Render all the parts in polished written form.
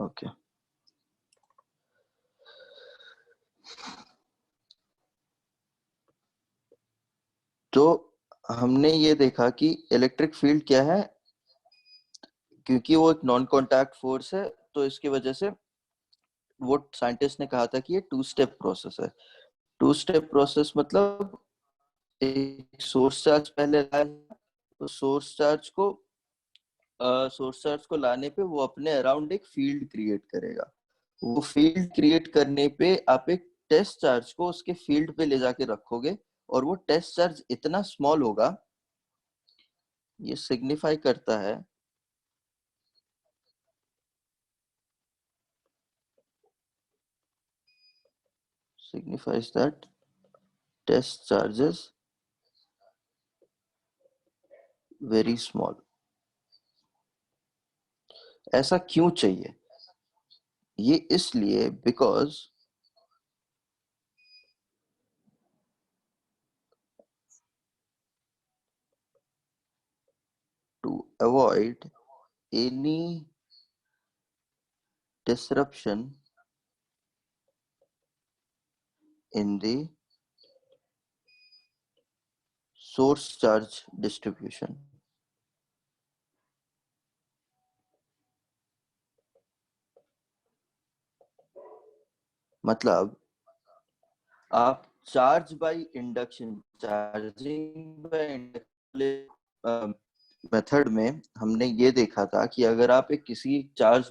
Okay तो हमने ये देखा कि इलेक्ट्रिक फील्ड क्या है, क्योंकि वो एक नॉन कॉन्टैक्ट फोर्स है, तो इसकी वजह से वो साइंटिस्ट ने कहा था कि ये टू स्टेप प्रोसेस है। टू स्टेप प्रोसेस मतलब एक सोर्स चार्ज पहले लाया, तो सोर्स चार्ज को लाने पे वो अपने अराउंड एक फील्ड क्रिएट करेगा। वो फील्ड क्रिएट करने पे आप एक टेस्ट चार्ज को उसके फील्ड पे ले जाके रखोगे, और वो टेस्ट चार्ज इतना स्मॉल होगा, ये सिग्निफाई करता है signifies that test charges very small। ऐसा क्यों चाहिए? ये इसलिए because to avoid any disruption in the source charge distribution। मतलब आप charge by induction, charging by induction method में हमने ये देखा था कि अगर आप एक किसी चार्ज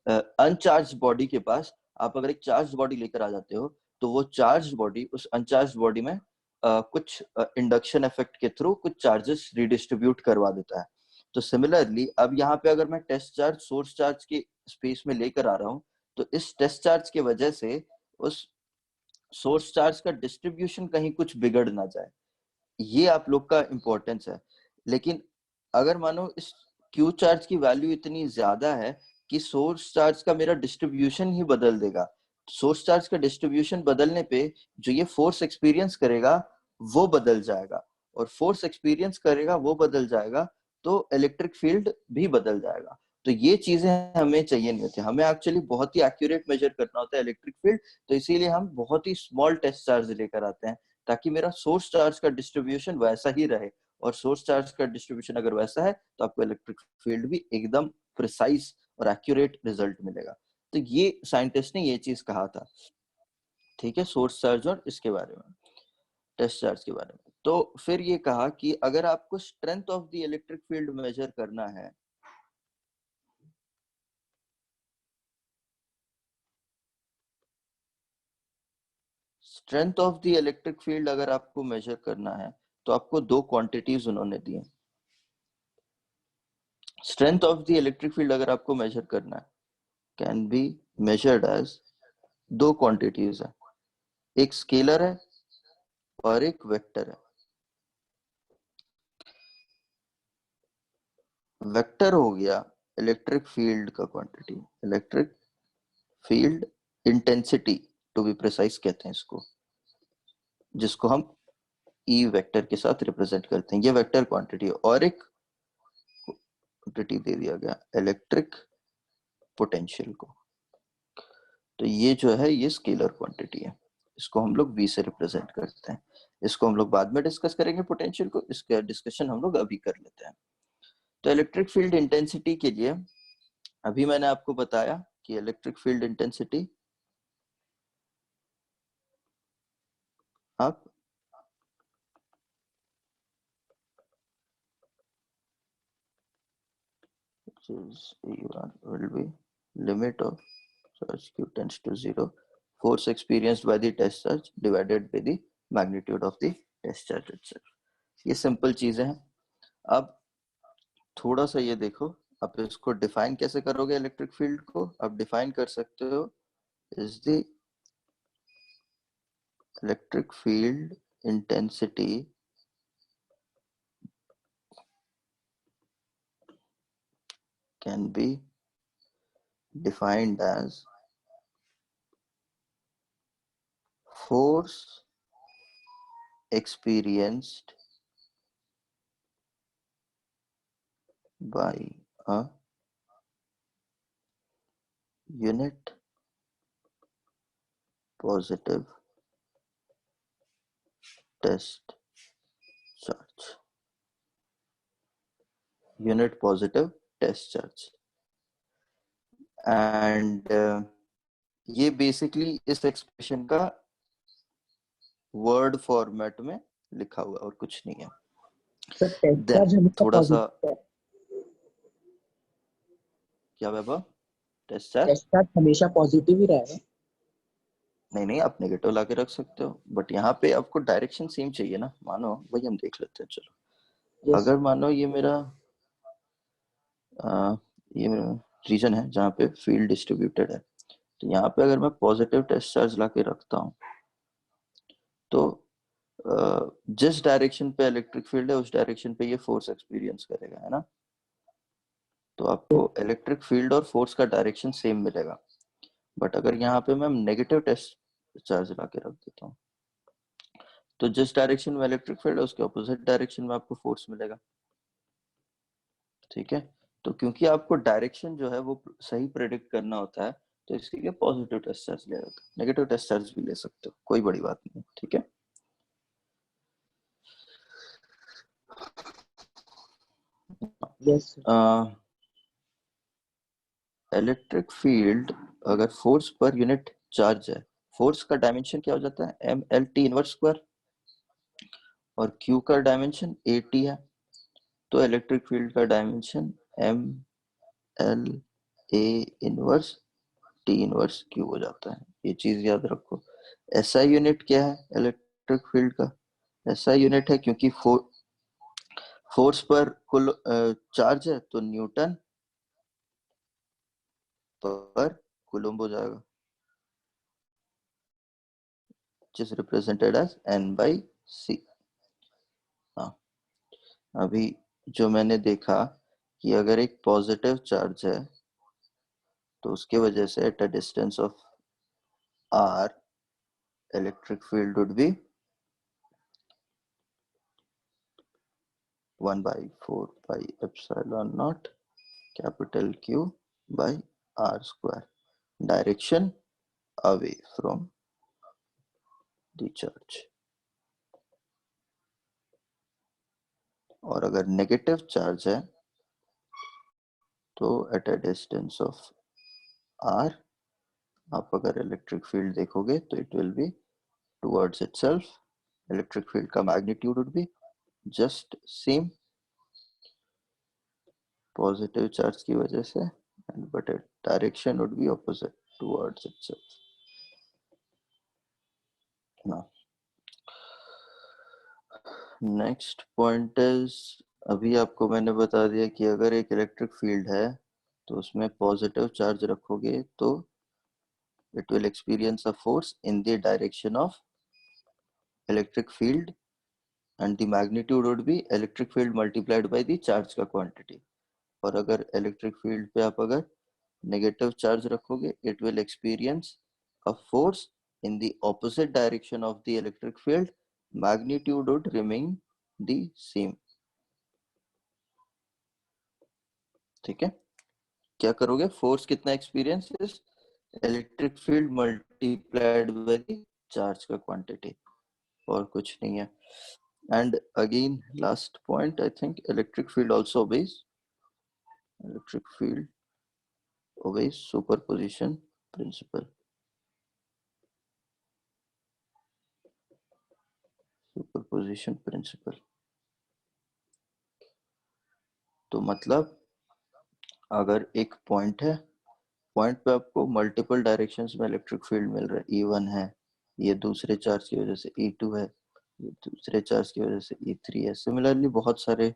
अनचार्ज बॉडी के पास आप अगर एक चार्ज बॉडी लेकर आ जाते हो, तो वो चार्ज बॉडी उस अनचार्ज बॉडी में कुछ इंडक्शन इफेक्ट के थ्रू कुछ चार्जेस रिडिस्ट्रीब्यूट करवा देता है। तो सिमिलरली अब यहाँ पे अगर मैं टेस्ट चार्ज सोर्स चार्ज की स्पेस में लेकर आ रहा हूँ, तो इस टेस्ट चार्ज की वजह से उस सोर्स चार्ज का डिस्ट्रीब्यूशन कहीं कुछ बिगड़ ना जाए, ये आप लोग का इंपॉर्टेंस है। लेकिन अगर मानो इस क्यू चार्ज की वैल्यू इतनी ज्यादा है कि सोर्स चार्ज का मेरा डिस्ट्रीब्यूशन ही बदल देगा, सोर्स चार्ज का डिस्ट्रीब्यूशन बदलने पे जो ये फोर्स एक्सपीरियंस करेगा वो बदल जाएगा, और फोर्स एक्सपीरियंस करेगा वो बदल जाएगा, तो इलेक्ट्रिक फील्ड भी बदल जाएगा। तो ये चीजें हमें चाहिए नहीं होती, हमें एक्चुअली बहुत ही एक्यूरेट मेजर करना होता है इलेक्ट्रिक फील्ड। तो इसीलिए हम बहुत ही स्मॉल टेस्ट चार्ज लेकर आते हैं, ताकि मेरा सोर्स चार्ज का डिस्ट्रीब्यूशन वैसा ही रहे, और सोर्स चार्ज का डिस्ट्रीब्यूशन अगर वैसा है तो आपको इलेक्ट्रिक फील्ड भी एकदम प्रिसाइज और एक्यूरेट रिजल्ट मिलेगा। तो ये साइंटिस्ट ने ये चीज कहा था, ठीक है, सोर्स चार्ज और इसके बारे में, टेस्ट चार्ज के बारे में। तो फिर ये कहा कि अगर आपको strength of the electric field measure करना है, strength of the electric field अगर आपको मेजर करना है, तो आपको दो क्वांटिटीज उन्होंने दी। Strength of the electric field अगर आपको मेजर करना है, कैन बी मेजर्ड एज, दो क्वांटिटीज है, एक स्केलर है और एक वेक्टर है। वेक्टर हो गया इलेक्ट्रिक फील्ड का quantity, electric field intensity to be precise कहते हैं इसको, जिसको हम ई वेक्टर के साथ रिप्रेजेंट करते हैं, ये वेक्टर क्वांटिटी। और एक क्वांटिटी दे दिया गया इलेक्ट्रिक पोटेंशियल को, तो ये जो है ये स्केलर क्वांटिटी है, इसको हम लोग वी से रिप्रेजेंट करते हैं। इसको हम लोग बाद में डिस्कस करेंगे पोटेंशियल को, इसका डिस्कशन हम लोग अभी कर लेते हैं। तो इलेक्ट्रिक फील्ड इंटेंसिटी के लिए अभी मैंने आपको बताया कि इलेक्ट्रिक फील्ड इंटेंसिटी आप will be limit of charge q tends to 0, force experienced by the test charge divided by the magnitude of the test charge itself। ये सिंपल चीजें हैं। अब थोड़ा सा ये देखो, आप इसको डिफाइन कैसे करोगे, इलेक्ट्रिक फील्ड को आप डिफाइन कर सकते हो, is the electric field intensity can be defined as force experienced by a unit positive test charge, unit positive test charge. And ये बेसिकली इस एक्सप्रेशन का वर्ड फॉर्मेट में लिखा हुआ और कुछ नहीं है। सर टेस्ट देन चार्ज हमेशा थोड़ा सा पॉजिटिव है। क्या वैभव? टेस्ट चार्ज टेस्ट चार्ज हमेशा पॉजिटिव ही रहेगा। नहीं नहीं, आप नेगेटिव लाके रख सकते हो, बट यहाँ पे आपको डायरेक्शन सेम चाहिए ना। मानो वही हम देख लेते हैं। चलो यस। अगर मानो ये मेरा ये रीजन है जहाँ पे फील्ड डिस्ट्रीब्यूटेड है, तो यहाँ पे अगर मैं पॉजिटिव टेस्ट चार्ज लाके रखता हूँ तो जिस डायरेक्शन पे इलेक्ट्रिक फील्ड है उस डायरेक्शन पे ये फोर्स एक्सपीरियंस करेगा, है ना। तो आपको इलेक्ट्रिक फील्ड और फोर्स का डायरेक्शन सेम मिलेगा। बट अगर यहाँ पे मैं नेगेटिव टेस्ट चार्ज लाके रख देता हूँ तो जिस डायरेक्शन में इलेक्ट्रिक फील्ड है उसके ऑपोजिट डायरेक्शन में आपको फोर्स मिलेगा। ठीक है, तो क्योंकि आपको डायरेक्शन जो है वो सही प्रेडिक्ट करना होता है, तो इसके लिए पॉजिटिव टेस्ट चार्ज लिया जाता है। नेगेटिव टेस्ट चार्ज भी ले सकते हो, कोई बड़ी बात नहीं। ठीक है, यस। इलेक्ट्रिक फील्ड अगर फोर्स पर यूनिट चार्ज है, फोर्स का डायमेंशन क्या हो जाता है? M L T inverse square, और क्यू का डायमेंशन ए टी है। तो इलेक्ट्रिक फील्ड का dimension M L A inverse T inverse Q हो जाता है। ये चीज याद रखो। एसआई यूनिट क्या है इलेक्ट्रिक फील्ड का? एसआई यूनिट है, क्योंकि फोर्स पर कुल चार्ज है तो न्यूटन पर कूलम्ब हो जाएगा, which is represented as n by c। हाँ, अभी जो मैंने देखा कि अगर एक पॉजिटिव चार्ज है तो उसके वजह से eight a distance of r electric field would B 1 by 4 pi epsilon naught capital Q by r square, direction away from the charge। और अगर नेगेटिव चार्ज है तो at a distance of r आप अगर इलेक्ट्रिक फील्ड देखोगे तो it will be towards itself. Electric field का magnitude would be just same positive charge की वजह से, and but direction would be opposite towards itself. Now next point is, अभी आपको मैंने बता दिया कि अगर एक इलेक्ट्रिक फील्ड है तो उसमें पॉजिटिव चार्ज रखोगे तो it will experience a force in the direction of electric field, and the magnitude would be electric field multiplied by the charge का quantity। और अगर इलेक्ट्रिक फील्ड पे आप अगर नेगेटिव चार्ज रखोगे it will experience a force in the opposite direction of the electric field, magnitude would remain the same। ठीक है, क्या करोगे? फोर्स कितना experience? Electric field multiplied by the charge का क्वांटिटी, और कुछ नहीं है। And again, last point, I think electric field also obeys superposition principle। Superposition principle तो मतलब अगर एक पॉइंट है, पॉइंट पे आपको मल्टीपल डायरेक्शंस में इलेक्ट्रिक फील्ड मिल रहा है, E1 है, ये दूसरे चार्ज की वजह से E2 है, ये दूसरे चार्ज की वजह से E3 है। सिमिलरली बहुत सारे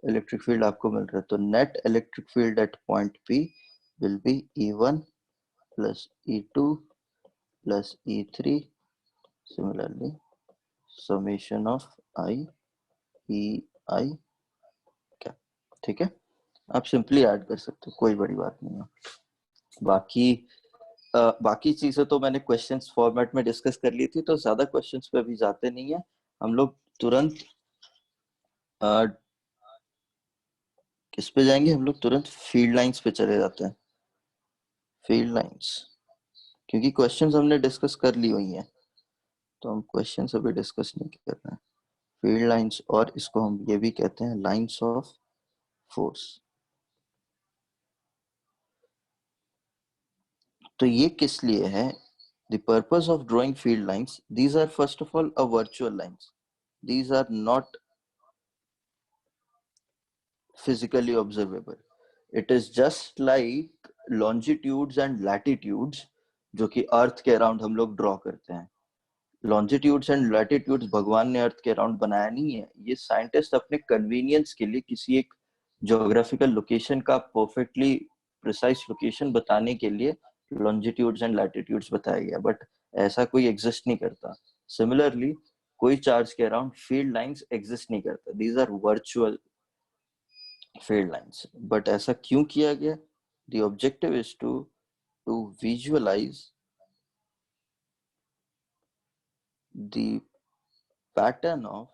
इलेक्ट्रिक फील्ड आपको मिल रहा है, तो net electric field at point P will be E1 plus E2 plus E3, similarly summation of I E I क्या। ठीक है, आप सिंपली ऐड कर सकते हो, कोई बड़ी बात नहीं है। बाकी बाकी चीजें तो मैंने क्वेश्चंस फॉर्मेट में डिस्कस कर ली थी, तो ज्यादा क्वेश्चंस पे अभी जाते नहीं है हम लोग। तुरंत किस पे जाएंगे हम लोग? तुरंत फील्ड लाइंस पे चले जाते हैं। फील्ड लाइंस, क्योंकि क्वेश्चंस हमने डिस्कस कर ली हुई हैं तो हम क्वेश्चंस अभी डिस्कस नहीं कर रहे हैं। फील्ड लाइंस, और इसको हम ये भी कहते हैं लाइंस ऑफ फोर्स। तो ये किस लिए है? The purpose of drawing field lines, these are first of all a virtual lines. These are not physically observable. It is just like longitudes and latitudes जो कि अर्थ के अराउंड हम लोग ड्रॉ करते हैं। लॉन्जिट्यूड्स एंड लैटिट्यूड्स भगवान ने अर्थ के अराउंड बनाया नहीं है, ये साइंटिस्ट अपने कन्वीनियंस के लिए किसी एक ज्योग्राफिकल लोकेशन का परफेक्टली प्रिसाइज लोकेशन बताने के लिए लॉन्जिट्यूड्स एंड लैटिट्यूड्स बताया गया, बट ऐसा कोई एग्जिस्ट नहीं करता। सिमिलरली कोई चार्ज के अराउंड फील्ड लाइंस एग्जिस्ट नहीं करता, these are virtual field lines. But ऐसा क्यों किया गया? The objective is to visualize the pattern of,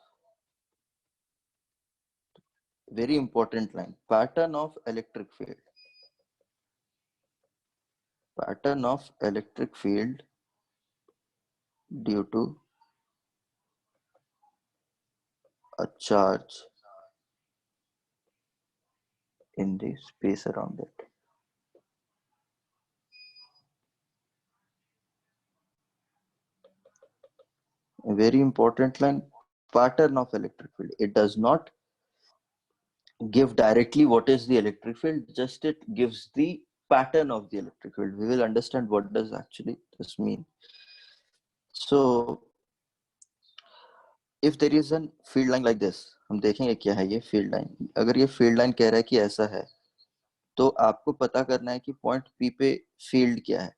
very important line, pattern of electric field, pattern of electric field due to a charge in the space around it. A very important line, pattern of electric field. It does not give directly what is the electric field, just it gives the pattern of the electric field. We will understand what does actually this mean. So if there is a field line like this, हम देखेंगे क्या है ये field line. अगर ये field line कह रहा है कि ऐसा है, तो आपको पता करना है कि पॉइंट पी पे फील्ड क्या है।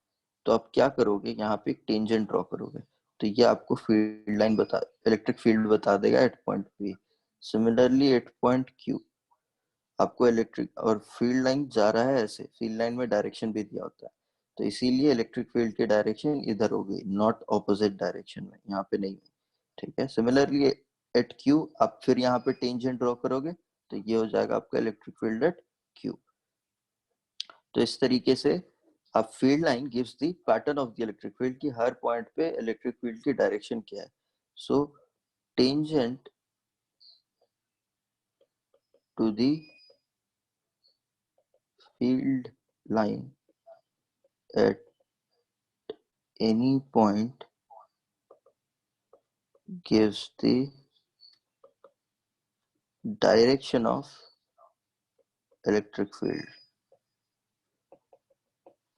तो आप क्या करोगे, यहाँ पे एक टेंजेंट ड्रॉ करोगे, तो ये आपको फील्ड लाइन बता, इलेक्ट्रिक फील्ड बता देगा at point P. Similarly at point Q आपको इलेक्ट्रिक, और फील्ड लाइन जा रहा है ऐसे, फील्ड लाइन में डायरेक्शन भी दिया होता है, तो इसीलिए इलेक्ट्रिक फील्ड की डायरेक्शन इधर होगी, नॉट ऑपोजिट डायरेक्शन में, यहाँ पे नहीं। ठीक है, सिमिलरली एट क्यू आप फिर यहाँ पे टेंजेंट ड्रॉ करोगे, तो ये हो जाएगा आपका इलेक्ट्रिक फील्ड एट क्यू। तो इस तरीके से अब field line gives the pattern of the electric field की हर पॉइंट पे इलेक्ट्रिक फील्ड की डायरेक्शन क्या है। So tangent to the field line at any point gives the direction of electric field.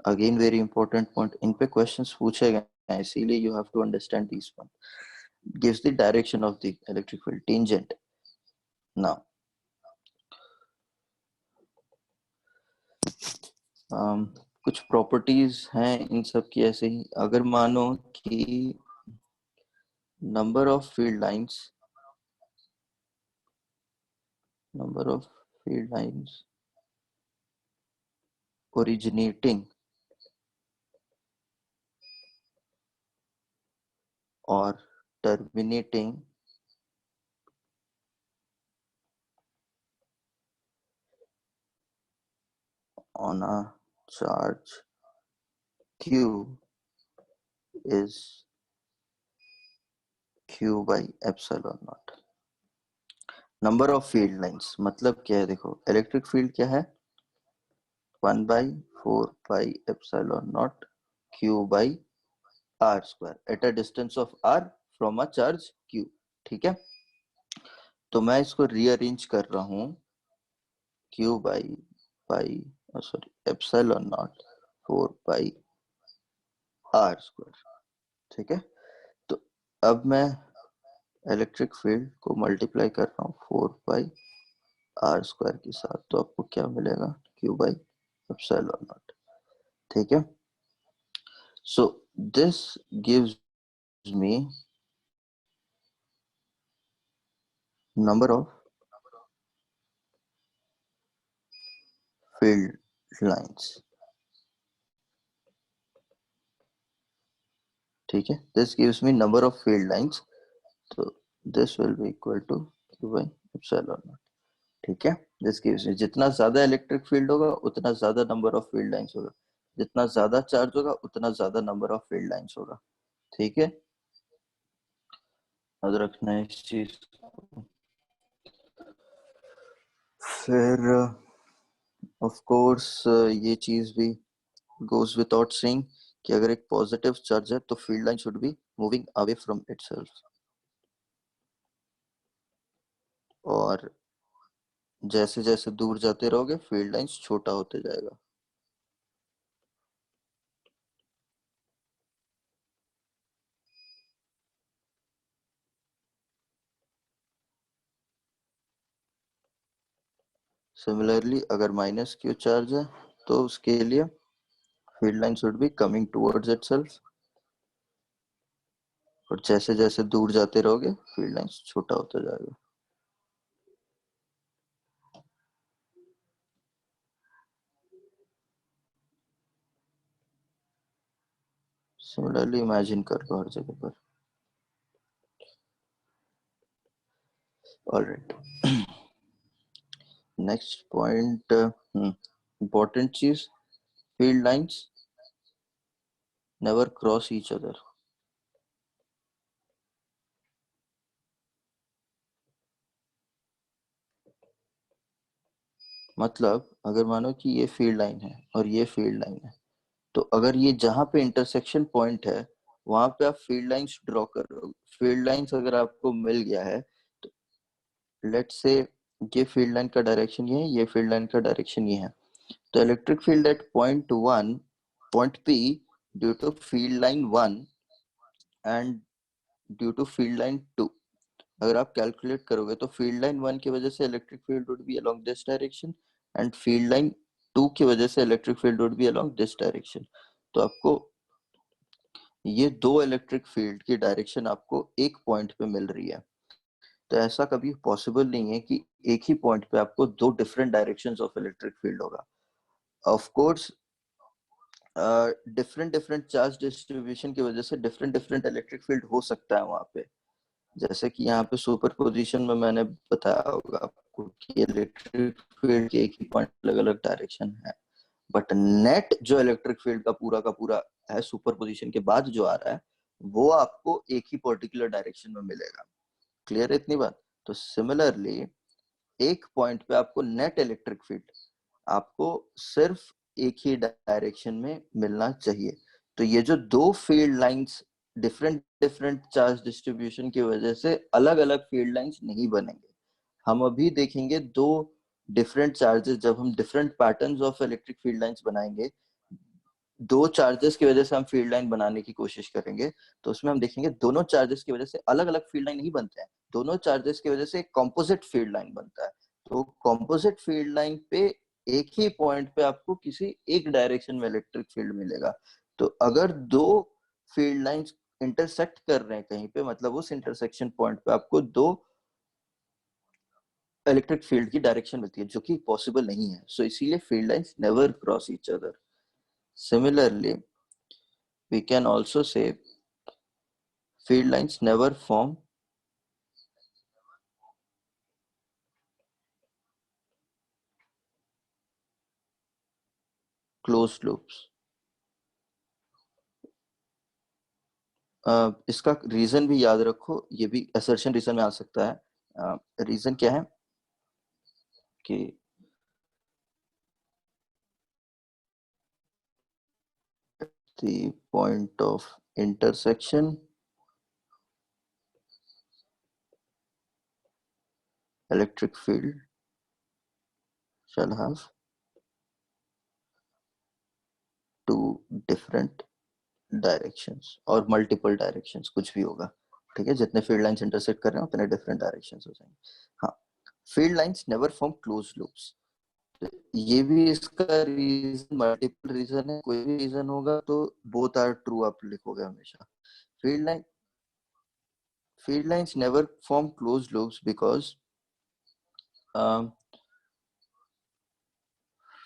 Again very important point, इन पे questions पूछे गए हैं, इसीलिए you have to understand this one. gives the direction of the electric field, tangent. Now कुछ properties हैं इन सब की ऐसे ही। अगर मानो कि number of field lines originating or terminating on a charge q is q by epsilon naught। Number of field lines मतलब क्या है? देखो इलेक्ट्रिक फील्ड क्या है, 1/4 pi epsilon naught q by r square at a distance of r from a charge q। ठीक है, तो मैं इसको रीअरेंज कर रहा हूं, q by pi sorry epsilon not 4 pi r square। ठीक है, तो अब मैं इलेक्ट्रिक फील्ड को मल्टीप्लाई कर रहा हूँ 4 pi r square के साथ, तो आपको क्या मिलेगा, q by epsilon naught। ठीक है, so this gives me number of field lines। ठीक है, this gives me number of field lines, तो this will be equal to q by epsilon naught। ठीक है, this gives me जितना ज्यादा electric field होगा उतना ज्यादा नंबर ऑफ फील्ड लाइंस होगा। जितना ज्यादा चार्ज होगा उतना ज्यादा नंबर ऑफ फील्ड लाइंस होगा। ठीक है, याद रखना है इस चीज को। फिर ऑफ कोर्स ये चीज भी goes without saying कि अगर एक पॉजिटिव चार्ज है तो field line should be moving away from itself, और जैसे जैसे दूर जाते रहोगे फील्ड लाइंस छोटा होते जाएगा। सिमिलरली अगर माइनस क्यू चार्ज है तो उसके लिए field line should be coming towards itself, और जैसे जैसे दूर जाते रहोगे फील्ड लाइंस छोटा होता जाएगा। सिमिलरली इमेजिन कर लो हर जगह पर। ऑलराइट, नेक्स्ट पॉइंट, इंपॉर्टेंट चीज, field lines never cross each other. मतलब अगर मानो कि ये फील्ड लाइन है और ये फील्ड लाइन है, तो अगर ये जहां पे इंटरसेक्शन पॉइंट है वहां पे आप फील्ड लाइंस ड्रॉ कर रहे हो, फील्ड लाइंस अगर आपको मिल गया है तो लेट्स से ये फील्ड लाइन का डायरेक्शन ये है, ये फील्ड लाइन का डायरेक्शन ये है, तो electric field at point one, point P, due to field line one and due to field line two, अगर आप कैलकुलेट करोगे तो फील्ड लाइन वन की वजह से electric field would be along this direction and field line two की वजह से electric field would be along this direction. तो आपको ये दो इलेक्ट्रिक फील्ड की डायरेक्शन आपको एक पॉइंट पे मिल रही है। तो ऐसा कभी पॉसिबल नहीं है कि एक ही पॉइंट पे आपको दो different directions of electric field होगा। Of course different different charge distribution की वजह से डिफरेंट डिफरेंट इलेक्ट्रिक फील्ड हो सकता है वहां पे। जैसे कि यहाँ पे सुपर पोजिशन में मैंने बताया होगा आपको कि इलेक्ट्रिक फील्ड के एक ही पॉइंट अलग अलग डायरेक्शन है, बट नेट जो इलेक्ट्रिक फील्ड का पूरा है सुपर पोजिशन के बाद जो आ रहा है वो आपको एक ही पर्टिकुलर डायरेक्शन में मिलेगा। क्लियर है इतनी बात? तो सिमिलरली एक पॉइंट पे आपको नेट इलेक्ट्रिक फील्ड आपको सिर्फ एक ही डायरेक्शन में मिलना चाहिए। तो ये जो दो field lines different different charge distribution की वजह से अलग अलग फील्ड लाइंस नहीं बनेंगे। हम अभी देखेंगे दो डिफरेंट चार्जेस, जब हम different patterns of electric field lines बनाएंगे, दो चार्जेस की वजह से हम फील्ड लाइन बनाने की कोशिश करेंगे, तो उसमें हम देखेंगे दोनों चार्जेस की वजह से अलग अलग फील्ड लाइन नहीं बनते हैं, दोनों चार्जेस की वजह से एक कॉम्पोजिट फील्ड लाइन बनता है। तो कॉम्पोजिट फील्ड लाइन पे एक ही पॉइंट पे आपको किसी एक डायरेक्शन में इलेक्ट्रिक फील्ड मिलेगा। तो अगर दो फील्ड लाइंस इंटरसेक्ट कर रहे हैं कहीं पे, मतलब उस इंटरसेक्शन पॉइंट पे आपको दो इलेक्ट्रिक फील्ड की डायरेक्शन मिलती है, जो कि पॉसिबल नहीं है। सो इसीलिए field lines never cross each other. Similarly, we can also say field lines never form closed loops. इसका रीजन भी याद रखो, ये भी असर्शन रीजन में आ सकता है। रीजन क्या है कि the point of intersection electric field shall have two different directions और मल्टीपल डायरेक्शंस, कुछ भी होगा। ठीक है, जितने फील्ड लाइंस इंटरसेक्ट कर रहे हैं उतने डिफरेंट डायरेक्शंस हो जाएंगे। हाँ, field lines never form close loops. ये भी इसका रीजन मल्टीपल रीजन है, कोई भी रीजन होगा तो बोथ आर ट्रू आप लिखोगे हमेशा। Field line field lines never form close loops because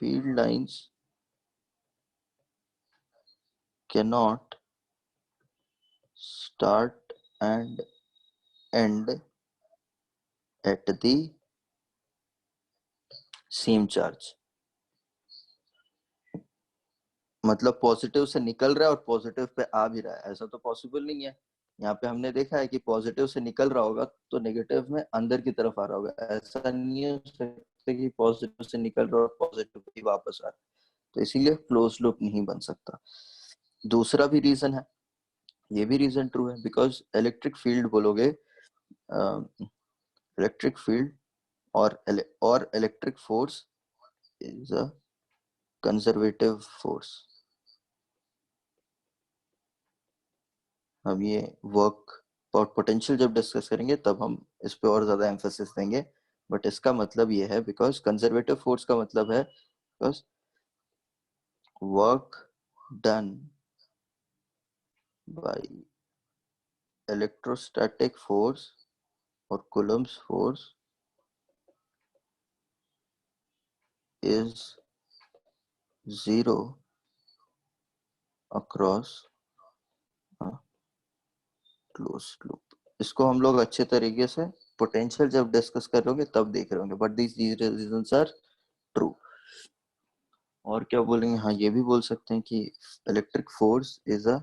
field lines cannot start and end at the same charge। मतलब पॉजिटिव से निकल रहा है और पॉजिटिव पे आ भी रहा है, ऐसा तो पॉसिबल नहीं है। यहाँ पे हमने देखा है कि पॉजिटिव से निकल रहा होगा तो नेगेटिव में अंदर की तरफ आ रहा होगा, ऐसा नहीं हो सकता कि पॉजिटिव से निकल रहा और पॉजिटिव ही वापस आ रहा है, तो इसीलिए क्लोज लूप नहीं बन सकता। दूसरा भी रीजन है, ये भी रीजन ट्रू है, बिकॉज इलेक्ट्रिक फील्ड बोलोगे, इलेक्ट्रिक फील्ड और electric force is a conservative force. हम ये वर्क और पोटेंशियल जब डिस्कस करेंगे तब हम इस पे और ज्यादा एम्फोसिस देंगे, बट इसका मतलब ये है, बिकॉज कंजर्वेटिव फोर्स का मतलब है because work done by electrostatic force और Coulomb's force is zero across closed loop. इसको हम लोग अच्छे तरीके से पोटेंशियल जब डिस्कस कर रहे होंगे तब देख रहे होंगे, but these reasons are true. और क्या बोलेंगे, हाँ ये भी बोल सकते हैं कि electric force is a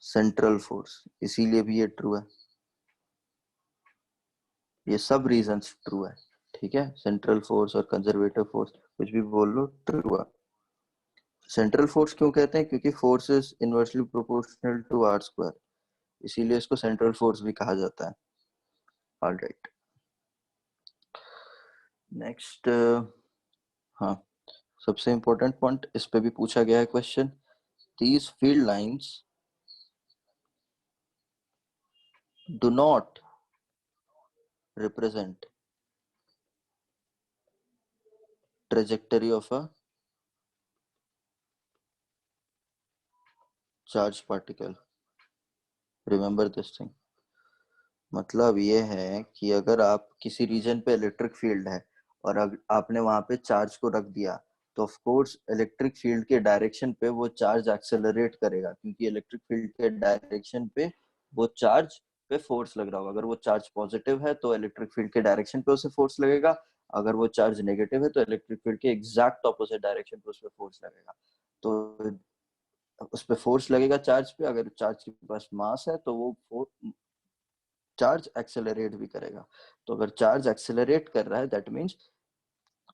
central force, इसीलिए भी ये ट्रू है। ये सब रीजंस ट्रू है, ठीक है, सेंट्रल फोर्स और कंजर्वेटिव फोर्स कुछ भी बोल लो ट्रू है। सेंट्रल फोर्स क्यों कहते हैं, क्योंकि force is inversely proportional to R square, इसीलिए इसको सेंट्रल फोर्स भी कहा जाता है। ऑलराइट, नेक्स्ट, हाँ सबसे इंपॉर्टेंट पॉइंट, इस पे भी पूछा गया है question, these field lines do not represent trajectory of a charged particle, remember this thing। मतलब ये है कि अगर आप किसी रीजन पे इलेक्ट्रिक फील्ड है और अब आपने वहां पे चार्ज को रख दिया, तो ऑफ कोर्स इलेक्ट्रिक फील्ड के डायरेक्शन पे वो चार्ज एक्सेलरेट करेगा, क्योंकि इलेक्ट्रिक फील्ड के डायरेक्शन पे वो चार्ज पे फोर्स लग रहा होगा। अगर वो चार्ज पॉजिटिव है तो इलेक्ट्रिक फील्ड के डायरेक्शन पे उसे फोर्स लगेगा, अगर वो चार्ज नेगेटिव है तो इलेक्ट्रिक फील्ड के एग्जैक्ट ऑपोजिट डायरेक्शन पे उस पर फोर्स लगेगा। तो उस पर फोर्स लगेगा चार्ज पे, अगर चार्ज के पास मास है तो वो चार्ज एक्सेलरेट भी करेगा। तो अगर चार्ज एक्सेलरेट कर रहा है that means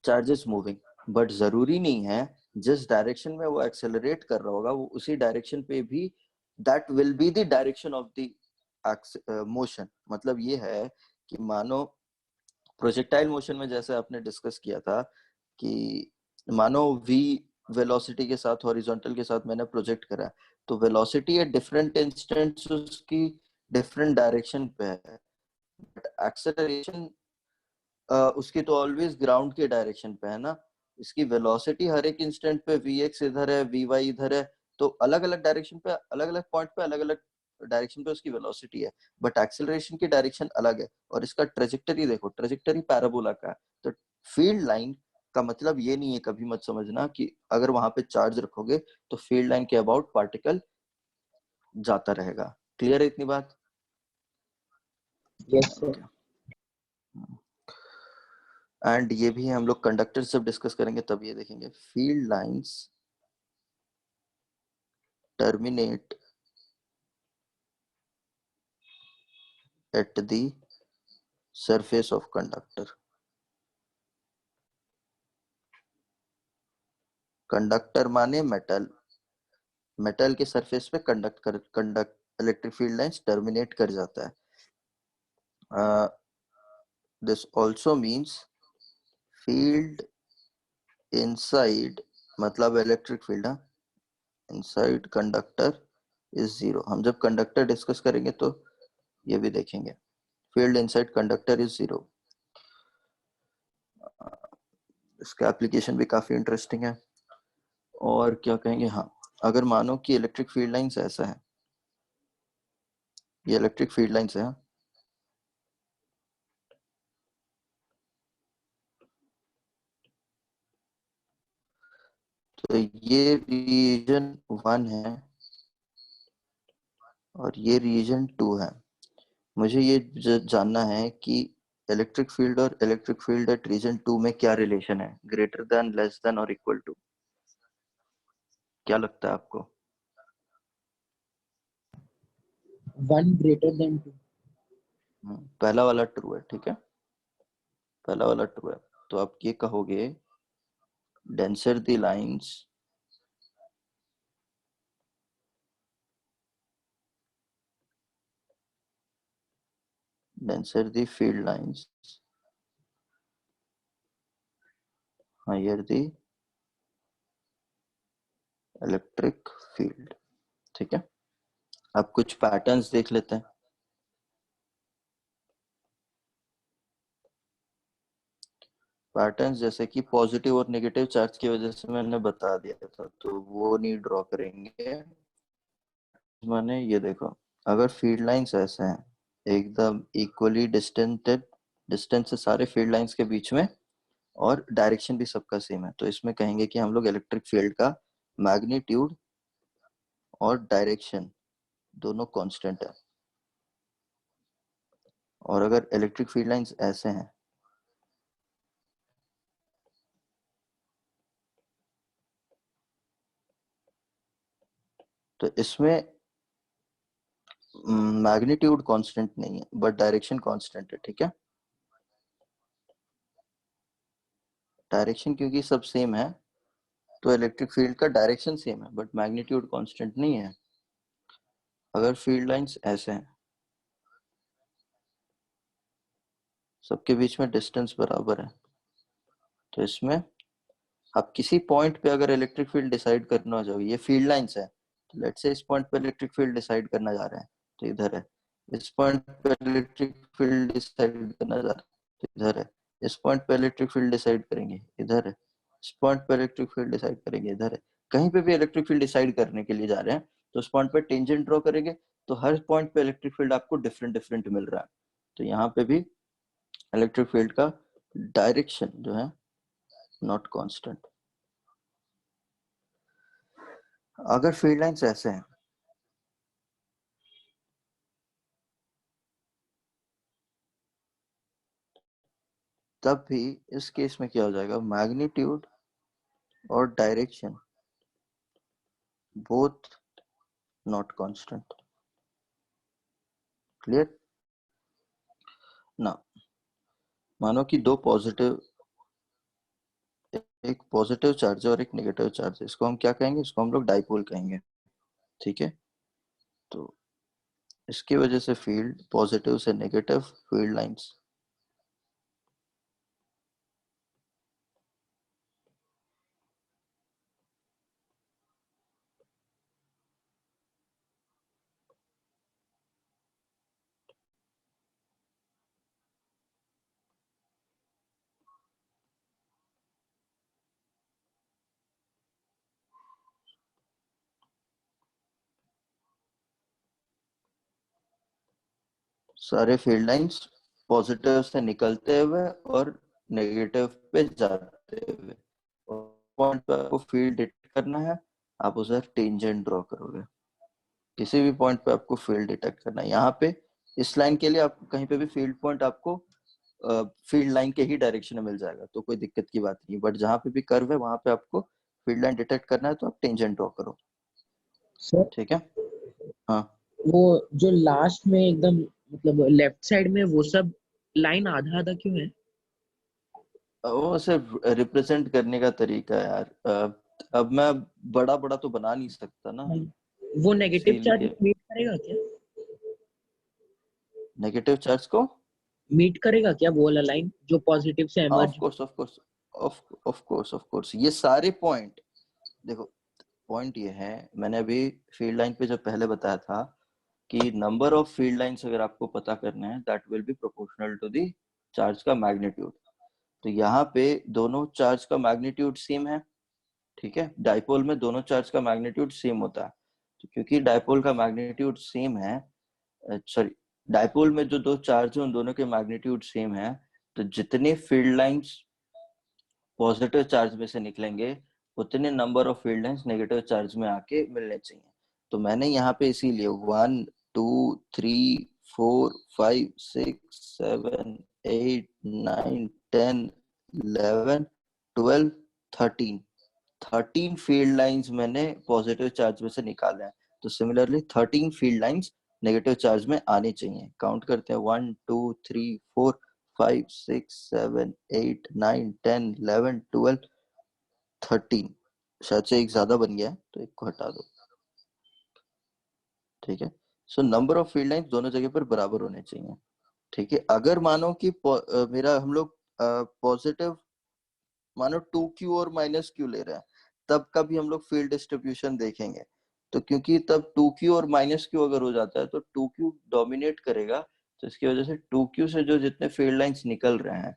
charge is moving, but जरूरी नहीं है जिस डायरेक्शन में वो एक्सेलरेट कर रहा होगा वो उसी डायरेक्शन पे भी that will be the direction of the motion. मतलब ये है कि मानो प्रोजेक्टाइल मोशन में जैसे आपने डिस्कस किया था कि मानो v वेलोसिटी के साथ हॉरिजॉन्टल के साथ मैंने प्रोजेक्ट करा, तो वेलोसिटी एट डिफरेंट इंस्टेंट्स उसकी डिफरेंट डायरेक्शन पे है, बट एक्सेलरेशन उसकी तो ऑलवेज ग्राउंड के डायरेक्शन पे है ना। इसकी वेलोसिटी हर एक इंस्टेंट पे vx इधर है, vy इधर है, तो अलग अलग डायरेक्शन पे, अलग अलग पॉइंट पे अलग अलग डायरेक्शन पे उसकी वेलोसिटी है, बट एक्सेलरेशन की डायरेक्शन अलग है। और इसका ट्रेजेक्टरी देखो, ट्रेजेक्टरी पैराबोला का है। तो फील्ड लाइन का मतलब ये नहीं है, कभी मत समझना कि अगर वहां पे चार्ज रखोगे तो फील्ड लाइन के अबाउट पार्टिकल जाता रहेगा। क्लियर है इतनी बात? Yes sir. ओके, एंड ये भी हम लोग कंडक्टर जब डिस्कस करेंगे तब ये देखेंगे, field lines terminate at the surface of conductor. Conductor माने मेटल, मेटल के सरफेस पे conduct electric field lines terminate कर जाता है। This also means field inside, मतलब electric field inside conductor is zero. हम जब कंडक्टर डिस्कस करेंगे तो ये भी देखेंगे, field inside conductor is zero. इसका एप्लीकेशन भी काफी इंटरेस्टिंग है। और क्या कहेंगे, हाँ अगर मानो कि इलेक्ट्रिक फील्ड लाइंस ऐसा है, ये इलेक्ट्रिक फील्ड लाइंस है, तो ये रीजन 1 है और ये रीजन 2 है। मुझे ये जानना है कि इलेक्ट्रिक फील्ड और इलेक्ट्रिक फील्ड एट रीजन 2 में क्या रिलेशन है, ग्रेटर देन, लेस देन और इक्वल टू, क्या लगता है आपको? 1 greater than 2. पहला वाला ट्रू है, ठीक है, पहला वाला ट्रू है। तो आप ये कहोगे denser the lines, denser the field lines, higher the electric field। ठीक है, अब कुछ पैटर्न्स देख लेते हैं। पैटर्न्स जैसे कि पॉजिटिव और नेगेटिव चार्ज की वजह से मैंने बता दिया था, तो वो नहीं ड्रॉ करेंगे। मैंने ये देखो, अगर फील्ड लाइंस ऐसे हैं एकदम इक्वली डिस्टेंटेड, डिस्टेंस है सारे फील्ड लाइंस के बीच में, और डायरेक्शन भी सबका सेम है, तो इसमें कहेंगे कि हम लोग इलेक्ट्रिक फील्ड का मैग्नीट्यूड और डायरेक्शन दोनों कांस्टेंट है। और अगर इलेक्ट्रिक फील्ड लाइंस ऐसे हैं, तो इसमें मैग्नीट्यूड कांस्टेंट नहीं है बट डायरेक्शन कांस्टेंट है। ठीक है, डायरेक्शन क्योंकि सब सेम है, तो इलेक्ट्रिक फील्ड का डायरेक्शन सेम है बट मैग्नीट्यूड कांस्टेंट नहीं है। अगर फील्ड लाइंस ऐसे हैं, सबके बीच में डिस्टेंस बराबर है, तो इसमें आप किसी पॉइंट पे अगर इलेक्ट्रिक फील्ड डिसाइड करना चाहोगे, ये फील्ड लाइंस है, तो लेट्स से इस पॉइंट पे इलेक्ट्रिक फील्ड डिसाइड करना जा रहे हैं, तो इधर है। इस पॉइंट पे इलेक्ट्रिक फील्ड डिसाइड करना जा रहा है, तो इधर है। इस पॉइंट पे इलेक्ट्रिक फील्ड डिसाइड करेंगे, इधर है। इस पॉइंट पे इलेक्ट्रिक फील्ड डिसाइड करेंगे, इधर है। कहीं पे भी इलेक्ट्रिक फील्ड डिसाइड करने के लिए जा रहे हैं, तो उस पॉइंट पे टेंजेंट ड्रॉ करेंगे, तो हर पॉइंट पे इलेक्ट्रिक फील्ड आपको डिफरेंट डिफरेंट मिल रहा है। तो यहाँ पे भी इलेक्ट्रिक फील्ड का डायरेक्शन जो है नॉट कांस्टेंट। अगर फील्ड लाइंस ऐसे हैं, तब भी इस केस में क्या हो जाएगा, मैग्नीट्यूड और direction both not constant. Clear ना? मानो कि दो पॉजिटिव, एक पॉजिटिव चार्ज है और एक नेगेटिव चार्ज है, इसको हम क्या कहेंगे, इसको हम लोग डाइपोल कहेंगे। ठीक है, तो इसकी वजह से फील्ड पॉजिटिव से नेगेटिव फील्ड लाइंस सारे फील्ड लाइंस पॉजिटिव से निकलते हुए और नेगेटिव पे जाते हुए, पॉइंट पे आपको फील्ड डिटेक्ट करना है, आप उसे टेंजेंट ड्रॉ करोगे। किसी भी पॉइंट पे आपको फील्ड डिटेक्ट करना है, यहाँ पे इस लाइन के लिए आपको कहीं पे भी फील्ड पॉइंट आपको फील्ड लाइन के ही डायरेक्शन में मिल जाएगा, तो कोई दिक्कत की बात नहीं। बट जहाँ पे भी कर्व है वहां पे आपको फील्ड लाइन डिटेक्ट करना है, तो आप टेंजेंट ड्रॉ करो। सर ठीक है, हाँ। वो जो लास्ट में एकदम मतलब लेफ्ट साइड में वो सब लाइन आधा आधा क्यों है? वो सिर्फ रिप्रेजेंट करने का तरीका है यार। अब मैं बड़ा बड़ा तो बना नहीं सकता ना, वो नेगेटिव चार्ज इसीलिए। मीट करेगा क्या? नेगेटिव चार्ज को मीट करेगा क्या वो वाला लाइन जो पॉजिटिव से of emerge? Course of course of course ये सारे पॉइंट देखो। पॉइंट ये है, मैंने अभी फील्ड लाइन पे जब पहले बताया था कि नंबर ऑफ फील्ड लाइंस अगर आपको पता करना है, that will be proportional to the charge का मैग्नीट्यूड। तो यहाँ पे दोनों चार्ज का मैग्नीट्यूड सेम है। ठीक है, डाइपोल में दोनों चार्ज का मैग्नीट्यूड सेम होता है, तो क्योंकि डाइपोल का मैग्नीट्यूड सेम है, सॉरी, डाइपोल में जो दो चार्ज है उन दोनों के मैग्नीट्यूड सेम है, तो जितने फील्ड लाइंस पॉजिटिव चार्ज में से निकलेंगे, उतने number of field lines negative charge में आके मिलने चाहिए। तो मैंने यहाँ पे इसीलिए 1 2 3 4 5 6 7 8 9 10 11 12 13 13 फील्ड लाइंस मैंने पॉजिटिव चार्ज में से निकाले हैं, तो similarly 13 field lines negative charge में आनी चाहिए। काउंट करते हैं, 1 2 3 4 5 6 7 8 9 10 11 12 13। शायद से एक ज्यादा बन गया है तो एक को हटा दो, ठीक है। So number of field lines दोनों जगह पर बराबर होने चाहिए, ठीक है। अगर मानो कि मेरा हम लोग पॉजिटिव मानो 2q और -q ले रहे हैं, तब का भी हम लोग फील्ड डिस्ट्रीब्यूशन देखेंगे। तो क्योंकि तब 2q और -q अगर हो जाता है तो 2q डोमिनेट करेगा, तो इसकी वजह से 2q से जो जितने फील्ड लाइंस निकल रहे हैं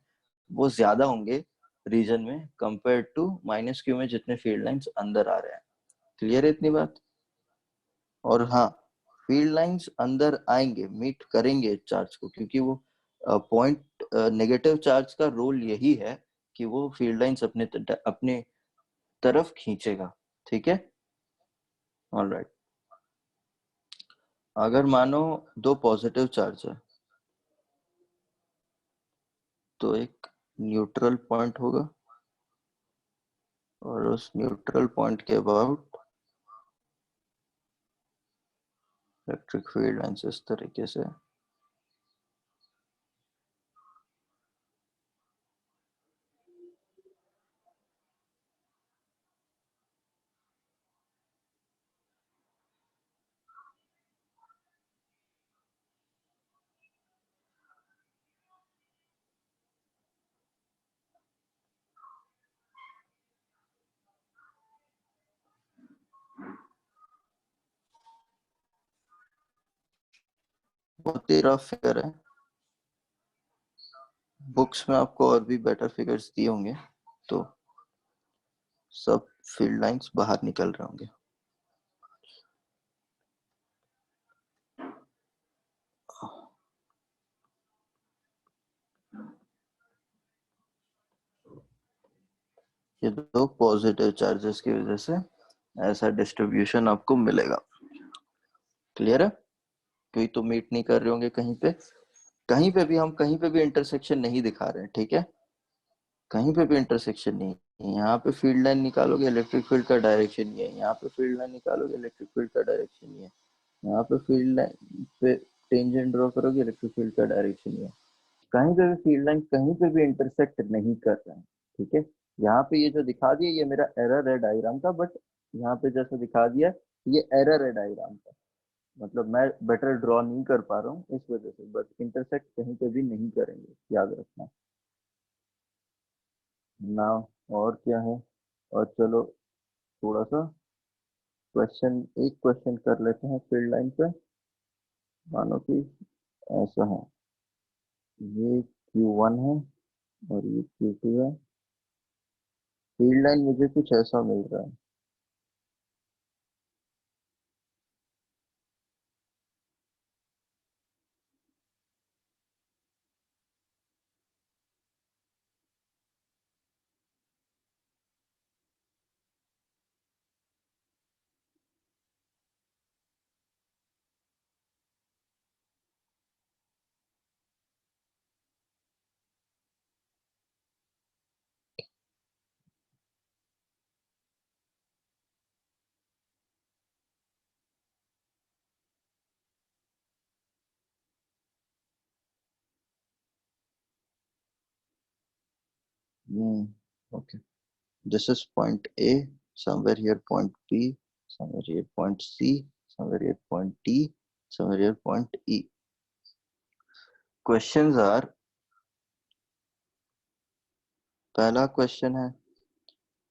वो ज्यादा होंगे रीजन में कंपेयर टू -q में जितने फील्ड लाइंस अंदर आ रहे हैं। क्लियर है इतनी बात? और हाँ, फील्ड लाइंस अंदर आएंगे, मीट करेंगे चार्ज को, क्योंकि वो पॉइंट नेगेटिव चार्ज का रोल यही है कि वो फील्ड लाइंस अपने तरफ खींचेगा, ठीक है। ऑलराइट, अगर मानो दो पॉजिटिव चार्ज है तो एक न्यूट्रल पॉइंट होगा, और उस न्यूट्रल पॉइंट के अबाउट इलेक्ट्रिक फील्ड लाइंस इस तरीके से बहुत ही रफ फिगर है, बुक्स में आपको और भी बेटर फिगर्स दिए होंगे, तो सब फील्ड लाइंस बाहर निकल रहे होंगे। ये दो पॉजिटिव चार्जेस की वजह से ऐसा डिस्ट्रीब्यूशन आपको मिलेगा। क्लियर है? कोई तो मीट नहीं कर रहे होंगे कहीं पे, कहीं पे भी हम कहीं पे भी इंटरसेक्शन नहीं दिखा रहे हैं, ठीक है। कहीं पे भी इंटरसेक्शन नहीं, यहाँ पे फील्ड लाइन निकालोगे इलेक्ट्रिक फील्ड का डायरेक्शन ये है, यहाँ पे फील्ड लाइन निकालोगे इलेक्ट्रिक फील्ड का डायरेक्शन ये है, यहाँ पे फील्ड लाइन पे टेंजेंट ड्रॉ करोगे इलेक्ट्रिक फील्ड का डायरेक्शन ये है। कहीं पे भी फील्ड लाइन कहीं पे भी इंटरसेक्ट नहीं कर रहे हैं, ठीक है। यहाँ पे ये जो दिखा दिया ये मेरा एरर है डायग्राम का, बट यहाँ पे जैसे दिखा दिया ये एरर है डायग्राम का, मतलब मैं बेटर ड्रॉ नहीं कर पा रहा हूँ इस वजह से, बट इंटरसेक्ट कहीं पे भी नहीं करेंगे, याद रखना ना। और क्या है, और चलो थोड़ा सा क्वेश्चन, एक क्वेश्चन कर लेते हैं फील्ड लाइन पे। मानो कि ऐसा है, ये Q1 है और ये Q2 है, फील्ड लाइन मुझे कुछ ऐसा मिल रहा है। Okay, this is point A, somewhere here point B, somewhere here point C, somewhere here point D, somewhere here point E. Questions are, पहला क्वेश्चन है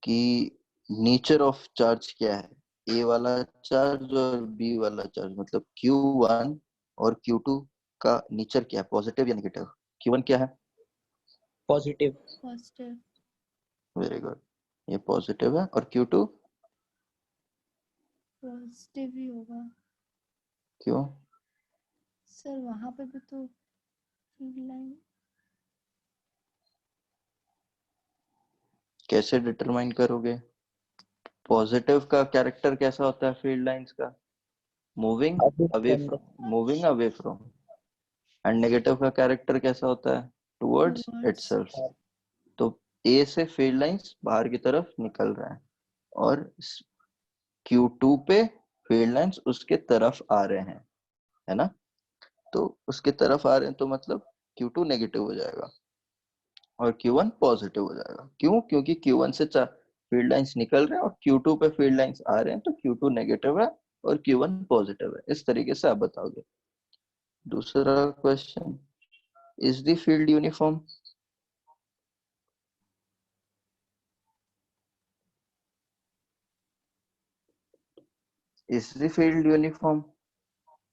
कि नेचर ऑफ चार्ज क्या है, ए वाला चार्ज और बी वाला चार्ज, मतलब Q1 और Q2 का नेचर क्या है, पॉजिटिव या नेगेटिव। Q1 क्या है? पॉजिटिव। पॉजिटिव। वेरी गुड, ये पॉजिटिव है। और Q2 पॉजिटिव ही होगा क्यों? सर, वहां पे भी तो फील्ड लाइन। कैसे डिटरमाइन करोगे? पॉजिटिव का कैरेक्टर कैसा होता है फील्ड लाइंस का? मूविंग अभी away from the from, moving away from. And negative का कैरेक्टर कैसा होता है? Towards towards. इटसेल्फ। तो ए से फील्ड लाइंस बाहर की तरफ निकल रहा है, और Q2 पे फील्ड लाइंस उसके तरफ आ रहे हैं, है ना। तो उसके तरफ आ रहे हैं तो मतलब Q2 नेगेटिव हो जाएगा और Q1 पॉजिटिव हो जाएगा। क्यों? क्योंकि Q1 से फील्ड लाइंस निकल रहे हैं और Q2 पे फील्ड लाइंस आ रहे हैं, तो Q2 नेगेटिव है और Q1 पॉजिटिव है। इस तरीके से आप बताओगे। दूसरा question, is the field uniform? Is the field uniform?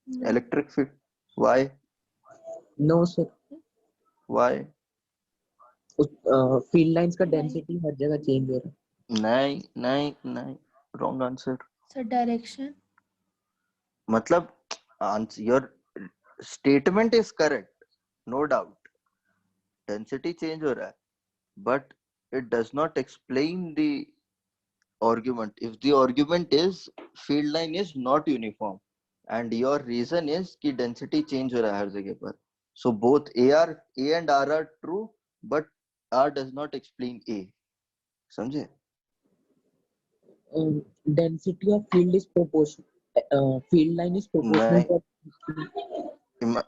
No. Electric field, why? No sir, why? Field lines का Right. डेंसिटी हर जगह चेंज हो रहा है। नहीं नहीं नहीं, रॉन्ग आंसर। So direction. मतलब your statement is correct, no doubt, density change हो रहा है, but it does not explain the argument. If the argument is field line is not uniform and your reason is कि density change हो रहा है हर जगह पर, so both A and R are true, but R does not explain A. समझे? Density of field is proportional. Field line is proportional नहीं, to.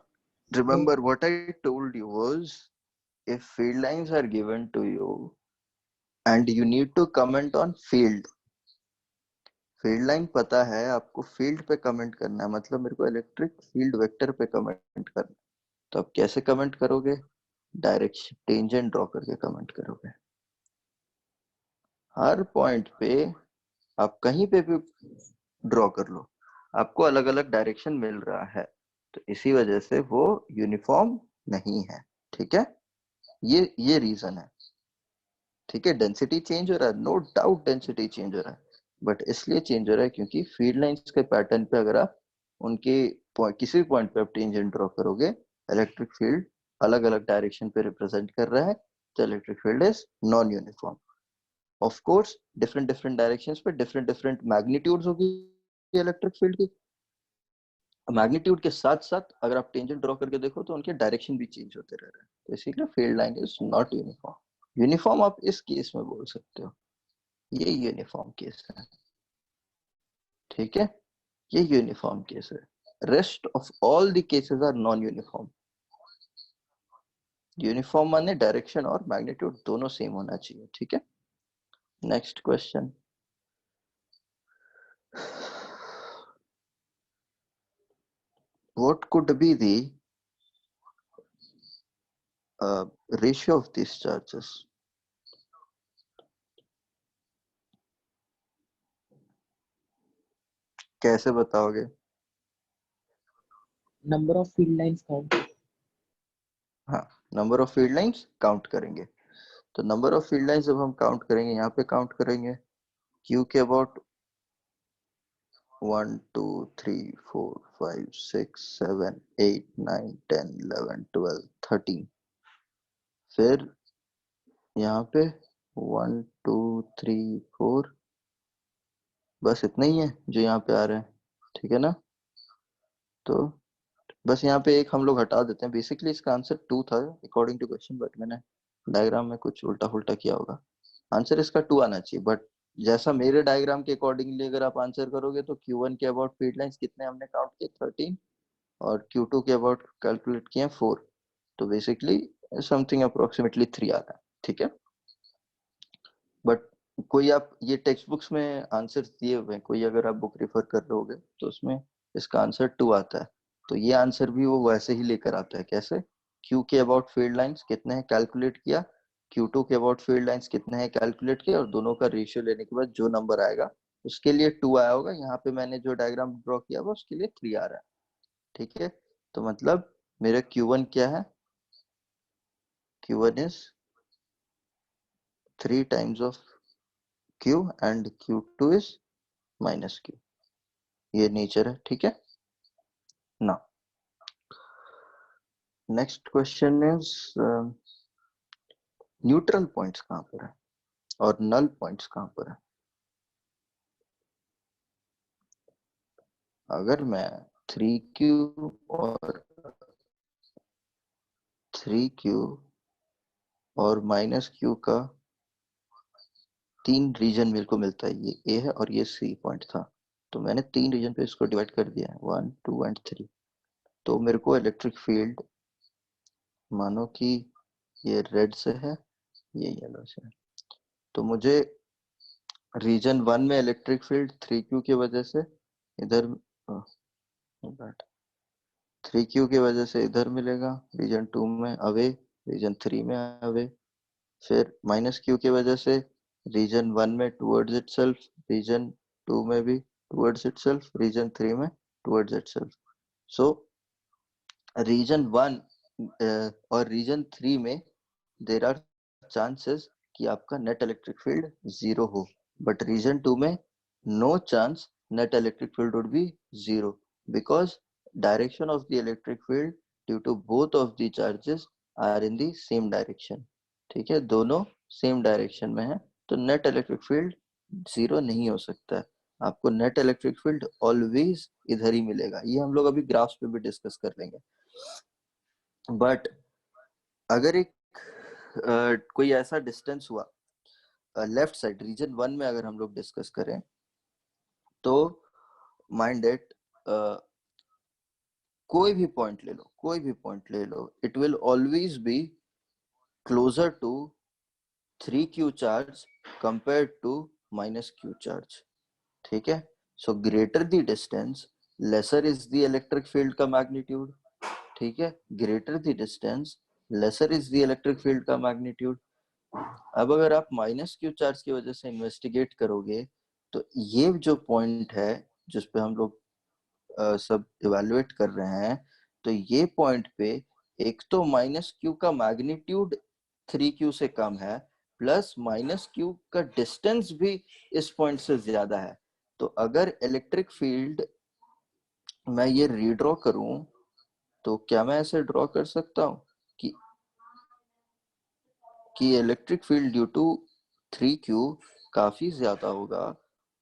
remember what I told you was, if field lines are given to you and you need to comment on field line पता है आपको, field पे comment करना है, मतलब मेरे को इलेक्ट्रिक फील्ड वेक्टर पे कमेंट करना है, तो आप कैसे कमेंट करोगे? डायरेक्शन टेंजेंट ड्रॉ करके कमेंट करोगे। हर पॉइंट पे आप कहीं पे भी ड्रॉ कर लो, आपको अलग अलग डायरेक्शन मिल रहा है, तो इसी वजह से वो यूनिफॉर्म नहीं है। ठीक है, ये रीजन है। ठीक है, डेंसिटी चेंज हो रहा है, नो डाउट डेंसिटी चेंज हो रहा है, बट इसलिए चेंज हो रहा है क्योंकि फील्ड लाइंस के पैटर्न पे अगर आप उनके किसी भी पॉइंट पे आप टेंजेंट ड्रॉ करोगे, इलेक्ट्रिक फील्ड अलग अलग डायरेक्शन पे रिप्रेजेंट कर रहा है, तो electric field is non uniform. Of course different different directions पे डिफरेंट डिफरेंट मैग्नीट्यूड्स होगी इलेक्ट्रिक फील्ड की, मैग्नीट्यूड के साथ साथ अगर आप टेंजेंट ड्रॉ करके देखो तो उनके डायरेक्शन भी चेंज होते रह रहे हैं, तो इसीलिए field line is not uniform. Uniform आप इस केस में बोल सकते हो, ये यूनिफॉर्म केस है। ठीक है, ये यूनिफॉर्म केस है, rest of all the cases are non uniform. Uniform माने डायरेक्शन और मैग्नीट्यूड दोनों सेम होना चाहिए। ठीक है, next question, what could be the ratio of these charges? कैसे बताओगे? Number of field lines count. हाँ, number of field lines count करेंगे, तो नंबर ऑफ फील्ड लाइंस जब हम काउंट करेंगे, यहाँ पे काउंट करेंगे क्यू के अबाउट 1 2 3 4 5 6 7 8 9 10 11 12 13, फिर यहाँ पे 1 2 3 4, बस इतना ही है जो यहाँ पे आ रहे हैं। ठीक है ना, तो बस यहाँ पे एक हम लोग हटा देते हैं। बेसिकली इसका आंसर 2 था अकॉर्डिंग टू क्वेश्चन, बट मैंने डायग्राम में कुछ उल्टा फुल्टा किया होगा। आंसर इसका 2 आना चाहिए, बट जैसा मेरे डायग्राम के अकॉर्डिंगली अगर आप आंसर करोगे तो Q1 के अबाउट फील्ड लाइंस कितने हमने काउंट किए? 13, और Q2 के अबाउट कैलकुलेट किए 4, तो बेसिकली समथिंग अप्रोक्सीमेटली 3 आ रहा है। ठीक है, बट कोई आप ये टेक्स्ट बुक्स में आंसर दिए हुए हैं, कोई अगर आप बुक रेफर कर रहे होगे तो उसमें इसका आंसर 2 आता है, तो ये आंसर भी वो वैसे ही लेकर आता है। कैसे? Q के अबाउट फील्ड लाइंस कितने हैं कैलकुलेट किया, Q2 के अबाउट फील्ड लाइंस कितने हैं कैलकुलेट किया, और दोनों का रेशियो लेने के बाद जो नंबर आएगा उसके लिए 2 आया होगा। यहाँ पे मैंने जो डायग्राम ड्रॉ किया हुआ उसके लिए 3 आ रहा है। ठीक है, तो मतलब मेरा Q1 क्या है? Q1 is 3 times of Q and Q2 is minus Q, ये नेचर है। ठीक है ना, next question is neutral points कहां पर है और नल पॉइंट्स कहां पर है? अगर मैं 3Q और 3Q और माइनस Q का तीन रीजन मेरे को मिलता है, ये ए है और ये सी पॉइंट था, तो मैंने तीन रीजन पे इसको डिवाइड कर दिया है, 1 2 एंड 3। तो मेरे को इलेक्ट्रिक फील्ड, मानो कि ये रेड से है, ये येलो से है, तो मुझे रीजन 1 में इलेक्ट्रिक फील्ड 3Q की वजह से इधर, 3Q की वजह से इधर मिलेगा, रीजन 2 में अवे, रीजन 3 में अवे, फिर -Q की वजह से रीजन 1 में टुवर्ड्स इटसेल्फ, रीजन 2 में भी टुवर्ड्स इटसेल्फ, रीजन 3 में टुवर्ड्स इटसेल्फ। सो रीजन 1 और रीजन 3 में देर आर चांसेस कि आपका नेट इलेक्ट्रिक फील्ड 0 हो, बट रीजन 2 में no chance net electric field would be 0, because direction of the electric field due to both of the charges are in the same direction. ठीक है, दोनों same direction में है, तो net electric field 0 नहीं हो सकता है। आपको नेट इलेक्ट्रिक फील्ड ऑलवेज इधर ही मिलेगा, ये हम लोग अभी ग्राफ्स पे भी डिस्कस कर लेंगे। बट अगर एक कोई ऐसा डिस्टेंस हुआ लेफ्ट साइड रीजन 1 में, अगर हम लोग डिस्कस करें तो माइंड इट, कोई भी पॉइंट ले लो, कोई भी पॉइंट ले लो, it will always be closer to 3Q charge compare to -Q charge. ठीक है, so greater the distance lesser is the electric field का मैग्नीट्यूड। ठीक है, greater the distance lesser is the electric field का magnitude. अब अगर आप -Q charge की वजह से इन्वेस्टिगेट करोगे तो ये जो पॉइंट है जिस पे हम लोग सब इवेलुएट कर रहे हैं, तो ये पॉइंट पे एक तो -Q का मैग्नीट्यूड 3Q से कम है, प्लस -Q का डिस्टेंस भी इस पॉइंट से ज्यादा है। तो अगर इलेक्ट्रिक फील्ड मैं ये रीड्रॉ करूं तो क्या मैं ऐसे ड्रॉ कर सकता हूं कि electric field due to 3Q काफी ज्यादा होगा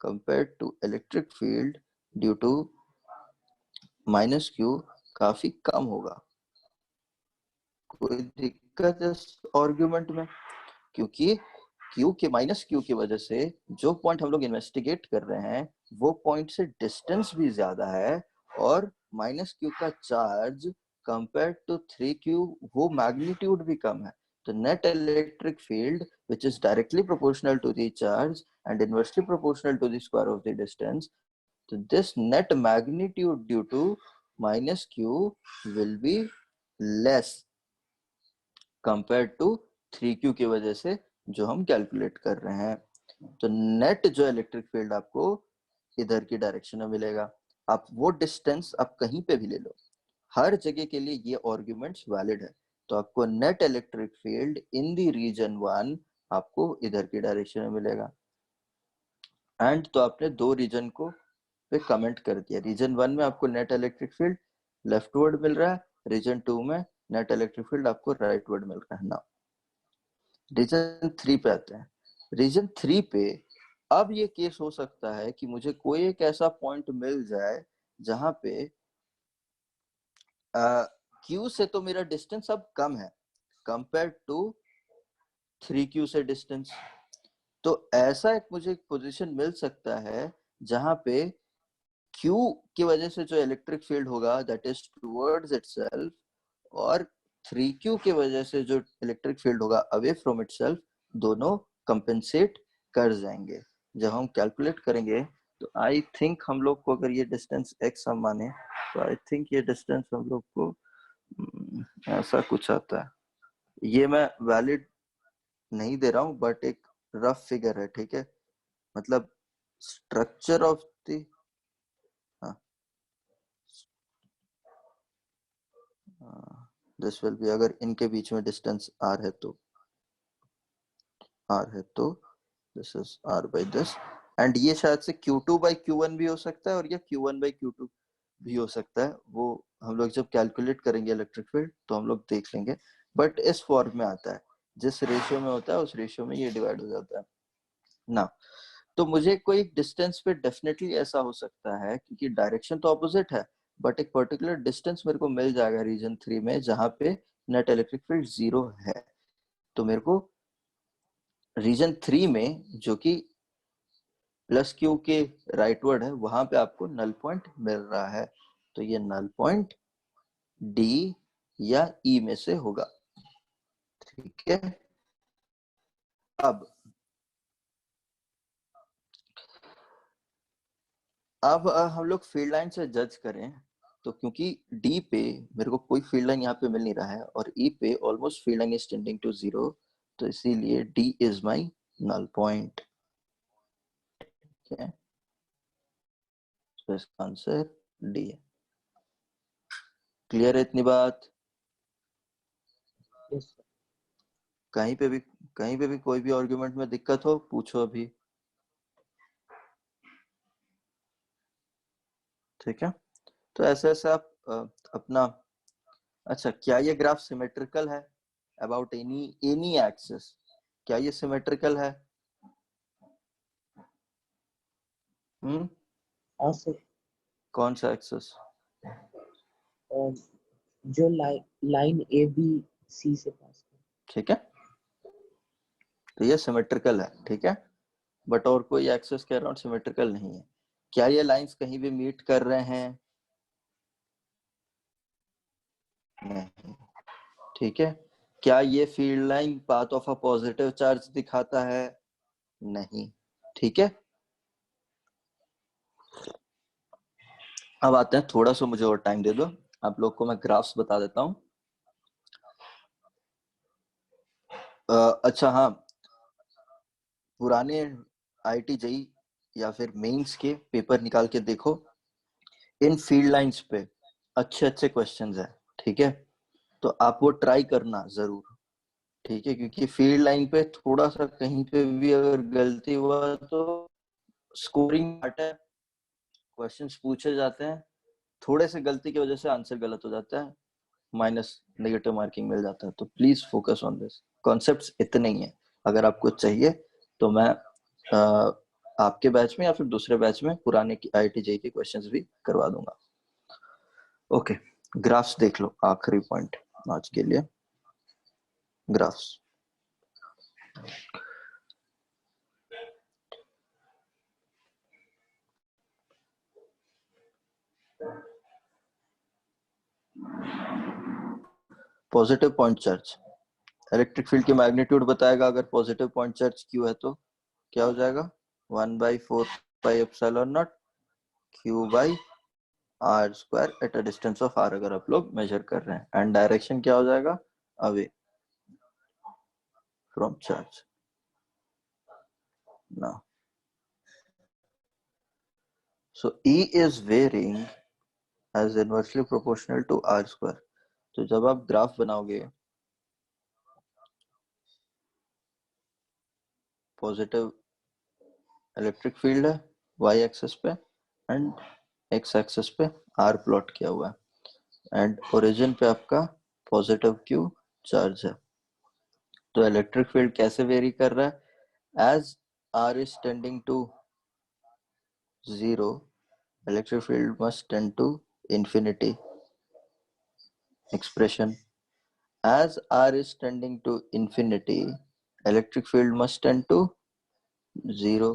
compare to electric field due to -Q काफी कम होगा। कोई दिक्कत है इस आर्गुमेंट में? क्योंकि Q की वजह से जो पॉइंट हम लोग इन्वेस्टिगेट कर रहे हैं वो पॉइंट से डिस्टेंस भी ज्यादा है, और -Q का चार्ज कंपेयर टू 3Q वो मैग्नीट्यूड भी कम है। तो net electric field which is directly proportional to the charge and inversely proportional to the square of the distance, so this net magnitude due to -Q will be less compared to 3Q की वजह से जो हम calculate कर रहे हैं। तो net जो इलेक्ट्रिक फील्ड आपको इधर की डायरेक्शन में मिलेगा। आप वो डिस्टेंस आप कहीं पे भी ले लो, हर जगह के लिए ये आर्गुमेंट्स वैलिड है। तो आपको net electric field in the region 1 आपको इधर की डायरेक्शन में मिलेगा। एंड तो आपने दो रीजन को पे कमेंट कर दिया, रीजन 1 में आपको नेट इलेक्ट्रिक फील्ड लेफ्टवर्ड मिल रहा है, रीजन 2 में नेट इलेक्ट्रिक फील्ड आपको राइटवर्ड मिल रहा है ना। रीजन 3 पे आते हैं। रीजन 3 पे अब ये केस हो सकता है कि मुझे कोई एक ऐसा पॉइंट मिल जाए जहां पे Q से तो मेरा डिस्टेंस अब कम है कंपेयर टू 3Q से डिस्टेंस। तो ऐसा एक मुझे पोजीशन मिल सकता है जहां पे Q की वजह से जो इलेक्ट्रिक फील्ड होगा दैट इज टुवर्ड्स इटसेल्फ, और 3Q की वजह से जो इलेक्ट्रिक फील्ड होगा अवे फ्रॉम इटसेल्फ, दोनों कंपेंसेट कर जाएंगे। जब हम कैलकुलेट करेंगे तो आई थिंक हम लोग को, अगर ये डिस्टेंस x हम माने, तो आई थिंक ये डिस्टेंस हम लोग को ऐसा कुछ आता है। ये मैं वैलिड नहीं दे रहा हूँ बट एक रफ फिगर है, ठीक है, मतलब structure of the, this will be, अगर इनके बीच में डिस्टेंस r है तो this is r by this, and ये शायद से Q2 बाई Q1 भी हो सकता है और या Q1 बाई Q2 भी हो सकता है। वो हम लोग जब कैलकुलेट करेंगे इलेक्ट्रिक फील्ड तो हम लोग देख लेंगे, बट इस फॉर्म में आता है, जिस रेशियो में होता है उस रेशियो में ये डिवाइड हो जाता है ना। तो मुझे कोई डिस्टेंस पे डेफिनेटली ऐसा हो सकता है, क्योंकि डायरेक्शन तो ऑपोजिट है, बट एक पर्टिकुलर डिस्टेंस मेरे को मिल जाएगा रीजन 3 में जहां पे नेट इलेक्ट्रिक फील्ड 0 है। तो मेरे को रीजन 3 में जो कि प्लस क्यू के राइटवर्ड है, वहां पे आपको नल पॉइंट मिल रहा है, तो ये नल पॉइंट डी या ई में से होगा। ठीक है, अब हम लोग फील्ड लाइन से जज करें, तो क्योंकि डी पे मेरे को कोई फील्ड लाइन यहाँ पे मिल नहीं रहा है और ई पे almost field line is tending to 0, तो इसीलिए D is my null point. ठीक है, तो इसका आंसर डी है। क्लियर है इतनी बात? Yes sir. कहीं पे भी कोई भी आर्गुमेंट में दिक्कत हो पूछो अभी। ठीक है, तो ऐसे ऐसे आप अपना, अच्छा क्या ये ग्राफ सिमेट्रिकल है अबाउट एनी एक्सिस? क्या ये सिमेट्रिकल है? हाँ सर। कौन सा एक्सिस? जो लाइन ए बी सी से पास कर। ठीक है, तो ये सिमेट्रिकल है। ठीक है, बट और कोई एक्सिस के अराउंड सिमेट्रिकल नहीं है। क्या ये लाइंस कहीं भी मीट कर रहे हैं? नहीं। ठीक है, क्या ये field line path of a positive charge दिखाता है? नहीं। ठीक है, अब आते हैं, थोड़ा सा मुझे और टाइम दे दो, आप लोग को मैं ग्राफ्स बता देता हूँ। अच्छा हाँ, पुराने आईटी जेई या फिर मेंस के पेपर निकाल के देखो, इन फील्ड लाइंस पे अच्छे अच्छे क्वेश्चंस हैं। ठीक है, तो आप वो ट्राई करना जरूर। ठीक है, क्योंकि फील्ड लाइन पे थोड़ा सा कहीं पे भी अगर गलती हुआ तो स्कोरिंग पार्ट है, क्वेश्चंस पूछे जाते हैं, थोड़े से गलती की वजह से आंसर गलत हो जाता है, माइनस नेगेटिव मार्किंग मिल जाता है। तो please focus on this, concepts इतने ही हैं। अगर आपको चाहिए तो मैं आपके बैच में या फिर दूसरे बैच में पुराने आईआईटी जेईई के क्वेश्चंस भी करवा दूंगा। ओके, ग्राफ्स देख लो, आखिरी पॉइंट आज के लिए, graphs. Positive point charge electric field की मैग्नीट्यूड बताएगा। अगर पॉजिटिव पॉइंट चार्ज क्यू है तो क्या हो जाएगा? 1/4πε0 Q by R square at a distance of R, अगर आप लोग मेजर कर रहे हैं। एंड डायरेक्शन क्या हो जाएगा? Away from charge. Now so E is varying as inversely proportional to R square। तो जब आप ग्राफ बनाओगे, पॉजिटिव इलेक्ट्रिक फील्ड है y एक्सिस पे एंड x एक्सिस पे R प्लॉट किया हुआ है एंड ओरिजिन पे आपका पॉजिटिव Q चार्ज है। तो इलेक्ट्रिक फील्ड कैसे वेरी कर रहा है? As R is tending to 0, electric field must tend to infinity। Expression, as R is tending to infinity, electric field must tend to 0,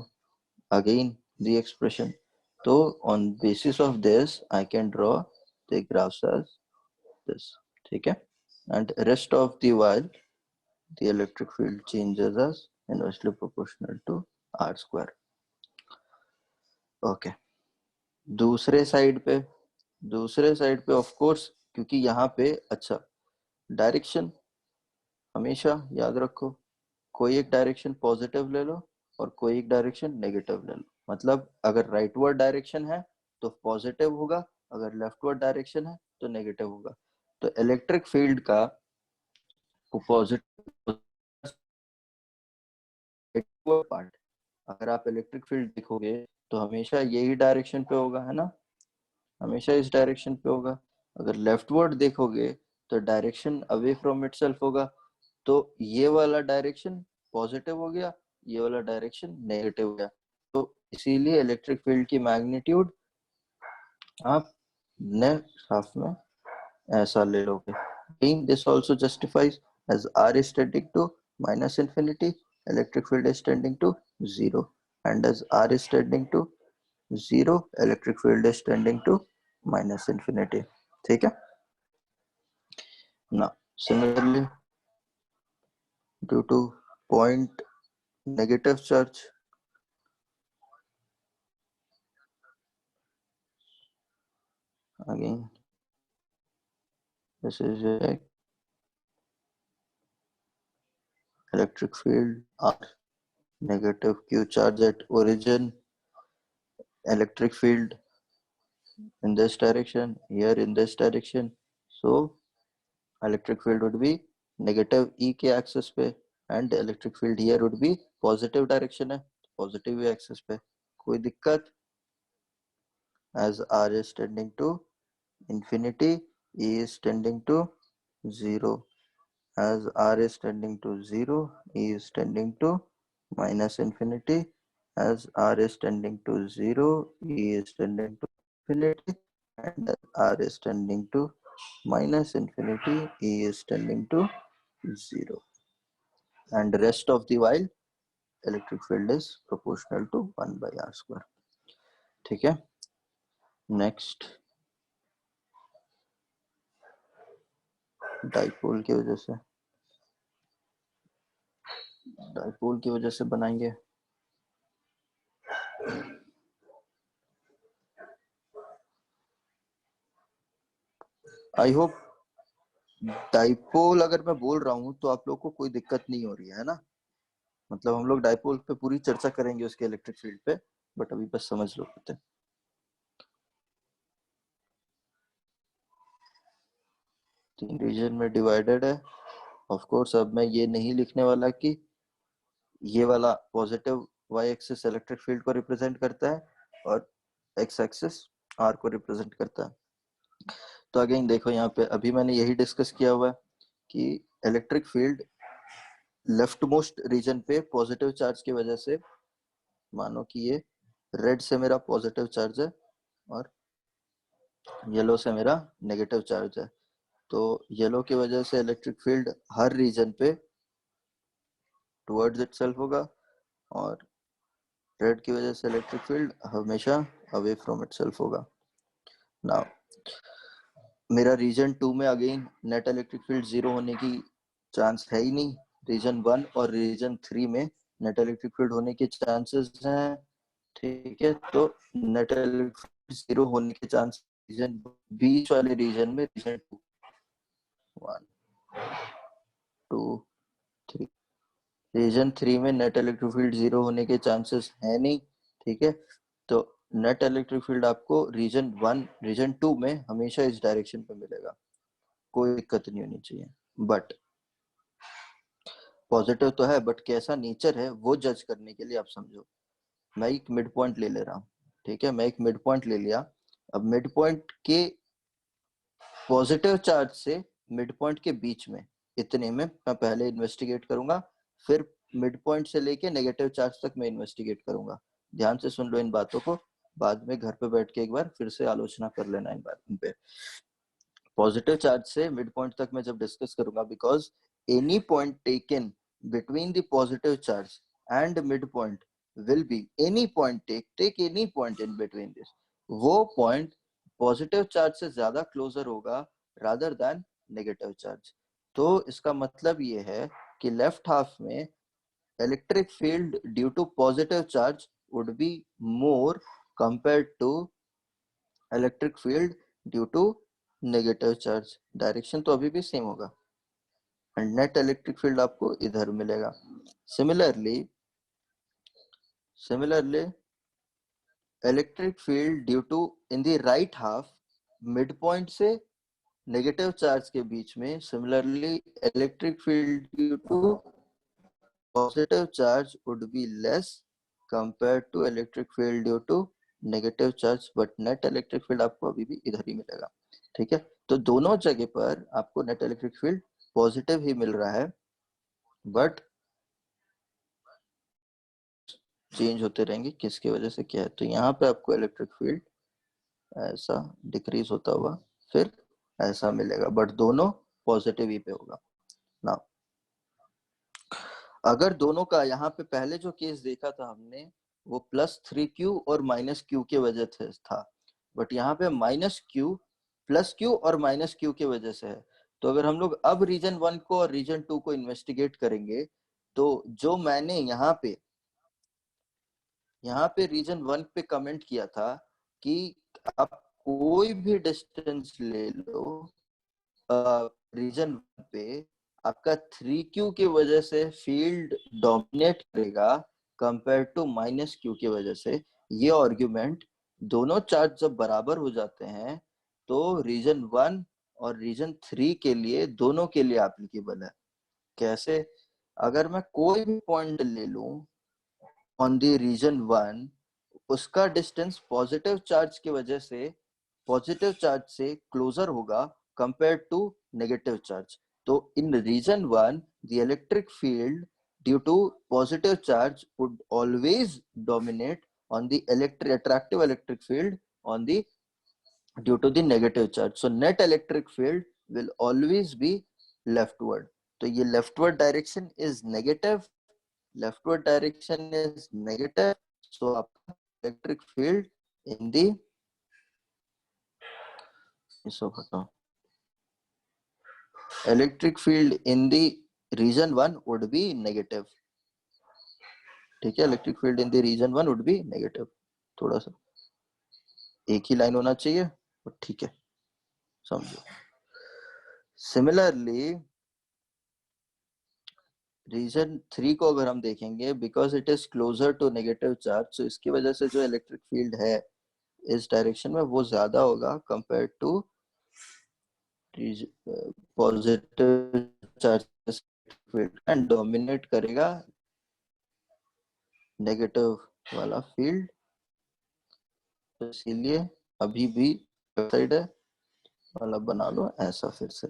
again the expression। So on basis of this I can draw the graphs as this। ठीक है, and rest of the while the electric field changes as inversely proportional to R square। okay, दूसरे side पे of course, क्योंकि यहाँ पे अच्छा direction हमेशा याद रखो, कोई एक डायरेक्शन पॉजिटिव ले लो और कोई एक डायरेक्शन नेगेटिव ले लो। मतलब अगर राइटवर्ड डायरेक्शन है तो पॉजिटिव होगा, अगर लेफ्टवर्ड डायरेक्शन है तो नेगेटिव होगा। तो इलेक्ट्रिक फील्ड का पॉजिटिव पार्ट, अगर आप इलेक्ट्रिक फील्ड देखोगे तो हमेशा यही डायरेक्शन पे होगा, है ना, हमेशा इस डायरेक्शन पे होगा। अगर लेफ्टवर्ड देखोगे तो डायरेक्शन अवे फ्रॉम इटसेल्फ होगा, तो ये वाला डायरेक्शन पॉजिटिव हो गया, ये वाला डायरेक्शन नेगेटिव हो गया। तो इसीलिए इलेक्ट्रिक फील्ड की मैग्नीट्यूड आप नेक्स्ट हाफ में ऐसा ले लोगे। This also justifies as r is tending to minus infinity electric field is tending to 0, and as r is tending to 0, electric field is tending to minus infinity. ठीक है? Now similarly, due to point negative charge, again this is a electric field R, negative q charge at origin, electric field in this direction, here in this direction. So electric field would be negative e के axis पे, and electric field here would be positive direction है, positive e axis पे. कोई दिक्कत? As r is tending to infinity, e is tending to 0. As r is tending to 0, e is tending to minus infinity. As r is tending to 0, e is tending to infinity, and as r is tending to minus infinity, e is tending to 0. And the rest of the while electric field is proportional to 1 by r square. ठीक है? Next, dipole की वजह से बनाएंगे. I hope dipole अगर मैं बोल रहा हूँ तो आप लोग को कोई दिक्कत नहीं हो रही है ना? मतलब हम लोग डाइपोल पे पूरी चर्चा करेंगे उसके इलेक्ट्रिक फील्ड पे, बट अभी बस समझ लो होते हैं. तीन रीजन में डिवाइडेड है. ऑफ कोर्स अब मैं ये नहीं लिखने वाला कि ये वाला positive Y axis electric field को रिप्रेजेंट करता है और एक्स एक्सिस आर को रिप्रेजेंट करता है. तो अगेन देखो यहाँ पे अभी मैंने यही डिस्कस किया हुआ है कि electric field left most region पे पॉजिटिव चार्ज की वजह से, मानो कि ये रेड से मेरा पॉजिटिव चार्ज है और येलो से मेरा नेगेटिव चार्ज है, तो येलो की वजह से इलेक्ट्रिक फील्ड हर रीजन पे टुवर्ड्स इटसेल्फ होगा और रेड की वजह से इलेक्ट्रिक फील्ड हमेशा अवे फ्रॉम इटसेल्फ होगा. नाउ मेरा रीजन 2 में अगेन नेट इलेक्ट्रिक फील्ड 0 होने की चांस है ही नहीं. रीजन 1 और रीजन 3 में नेट इलेक्ट्रिक फील्ड होने के चांसेस हैं. ठीक है, तो नेट इलेक्ट्रिक फील्ड 0 होने के चांस रीजन बीच वाले रीजन में रीजन 2 1 2 3 रीजन 3 में नेट इलेक्ट्रिक फील्ड 0 होने के चांसेस है नहीं. ठीक है, तो नेट इलेक्ट्रिक फील्ड आपको रीजन 1 रीजन 2 में हमेशा इस डायरेक्शन पे मिलेगा, कोई दिक्कत नहीं होनी चाहिए. बट पॉजिटिव तो है, बट कैसा नेचर है वो जज करने के लिए आप समझो, मैं एक मिड पॉइंट ले रहा हूँ. ठीक है, मैं एक मिड पॉइंट ले लिया. अब मिड पॉइंट के पॉजिटिव चार्ज से मिड पॉइंट के बीच में इतने में मैं पहले इन्वेस्टिगेट करूंगा, फिर मिड पॉइंट से लेके नेगेटिव चार्ज तक मैं इन्वेस्टिगेट करूंगा. ध्यान से सुन लो इन बातों को, बाद में घर पे बैठ के एक बार फिर से आलोचना कर लेना इन बातों पे. पॉजिटिव चार्ज से मिड पॉइंट तक मैं जब डिस्कस करूंगा, because any point taken between the positive charge and mid point will be any point, take any point in between this, वो पॉइंट पॉजिटिव चार्ज से ज्यादा क्लोजर होगा rather than नेगेटिव चार्ज. तो इसका मतलब ये है कि लेफ्ट हाफ में electric field due to positive charge would be more compared to electric field due to negative charge. Direction तो अभी भी सेम होगा एंड नेट इलेक्ट्रिक फील्ड आपको इधर मिलेगा. Similarly, electric field due to in the right half midpoint से negative charge के बीच में, similarly electric field due to positive charge would be less compared to electric field due to negative charge, but net electric field आपको अभी भी इधर ही मिलेगा. ठीक है, तो दोनों जगह पर आपको net electric field पॉजिटिव ही मिल रहा है, बट चेंज होते रहेंगे किसकी वजह से क्या है. तो यहाँ पे आपको इलेक्ट्रिक फील्ड ऐसा डिक्रीज होता हुआ फिर ऐसा मिलेगा, बट दोनों पॉजिटिव ही पे होगा. नाउ अगर दोनों का यहाँ पे पहले जो केस देखा था हमने वो +3q और -q के वजह से था, बट यहाँ पे -q +q और -q के वजह से है। तो अगर हम लोग अब रीजन 1 को और रीजन 2 को इन्वेस्टिगेट करेंगे तो जो मैंने यहाँ पे रीजन 1 पे कमेंट किया था कि आप कोई भी डिस्टेंस ले लो रीजन पे, आपका 3q की वजह से फील्ड डोमिनेट करेगा कंपेयर टू -q की वजह से। ये आर्ग्यूमेंट दोनों चार्ज जब बराबर हो जाते हैं तो रीजन 1 और रीजन 3 के लिए दोनों के लिए एप्लीकेबल है। कैसे? अगर मैं कोई भी पॉइंट ले लूं ऑन द रीजन 1, उसका डिस्टेंस पॉजिटिव चार्ज की वजह से पॉजिटिव चार्ज से क्लोजर होगा कंपेयर टू नेगेटिव चार्ज। तो in region 1 the electric field due to positive charge would always dominate on the attractive electric field on the due to the negative charge. So net electric field will always be leftward. तो ये leftward direction is negative, leftward direction is negative. So आपका electric field in the इसको बताओ, electric field in the region 1 would be negative. ठीक है, electric field in the region 1 would be negative. थोड़ा सा एक ही लाइन होना चाहिए, ठीक है, समझो। सिमिलरली रीजन 3 को अगर हम देखेंगे, because it is closer to negative charge, तो इसकी वजह से जो इलेक्ट्रिक फील्ड है इस डायरेक्शन में वो ज्यादा होगा compare to positive charge field and dominate करेगा नेगेटिव वाला फील्ड। तो इसीलिए अभी भी साइड है वाला बना लो ऐसा फिर से।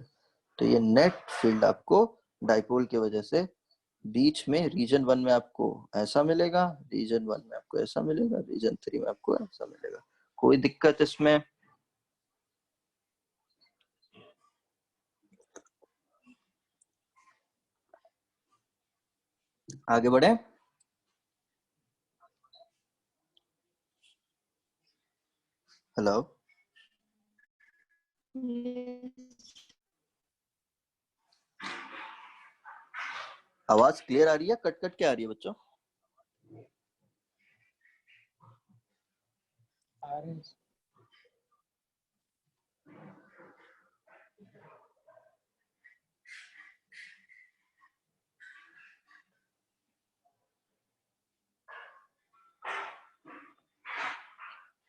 तो ये नेट फील्ड आपको डाइपोल की वजह से बीच में रीजन 1 में आपको ऐसा मिलेगा, रीजन 1 में आपको ऐसा मिलेगा, रीजन 3 में आपको ऐसा मिलेगा। कोई दिक्कत इसमें? आगे बढ़े। हेलो, आवाज क्लियर आ रही है? कट कट क्या आ रही है बच्चों?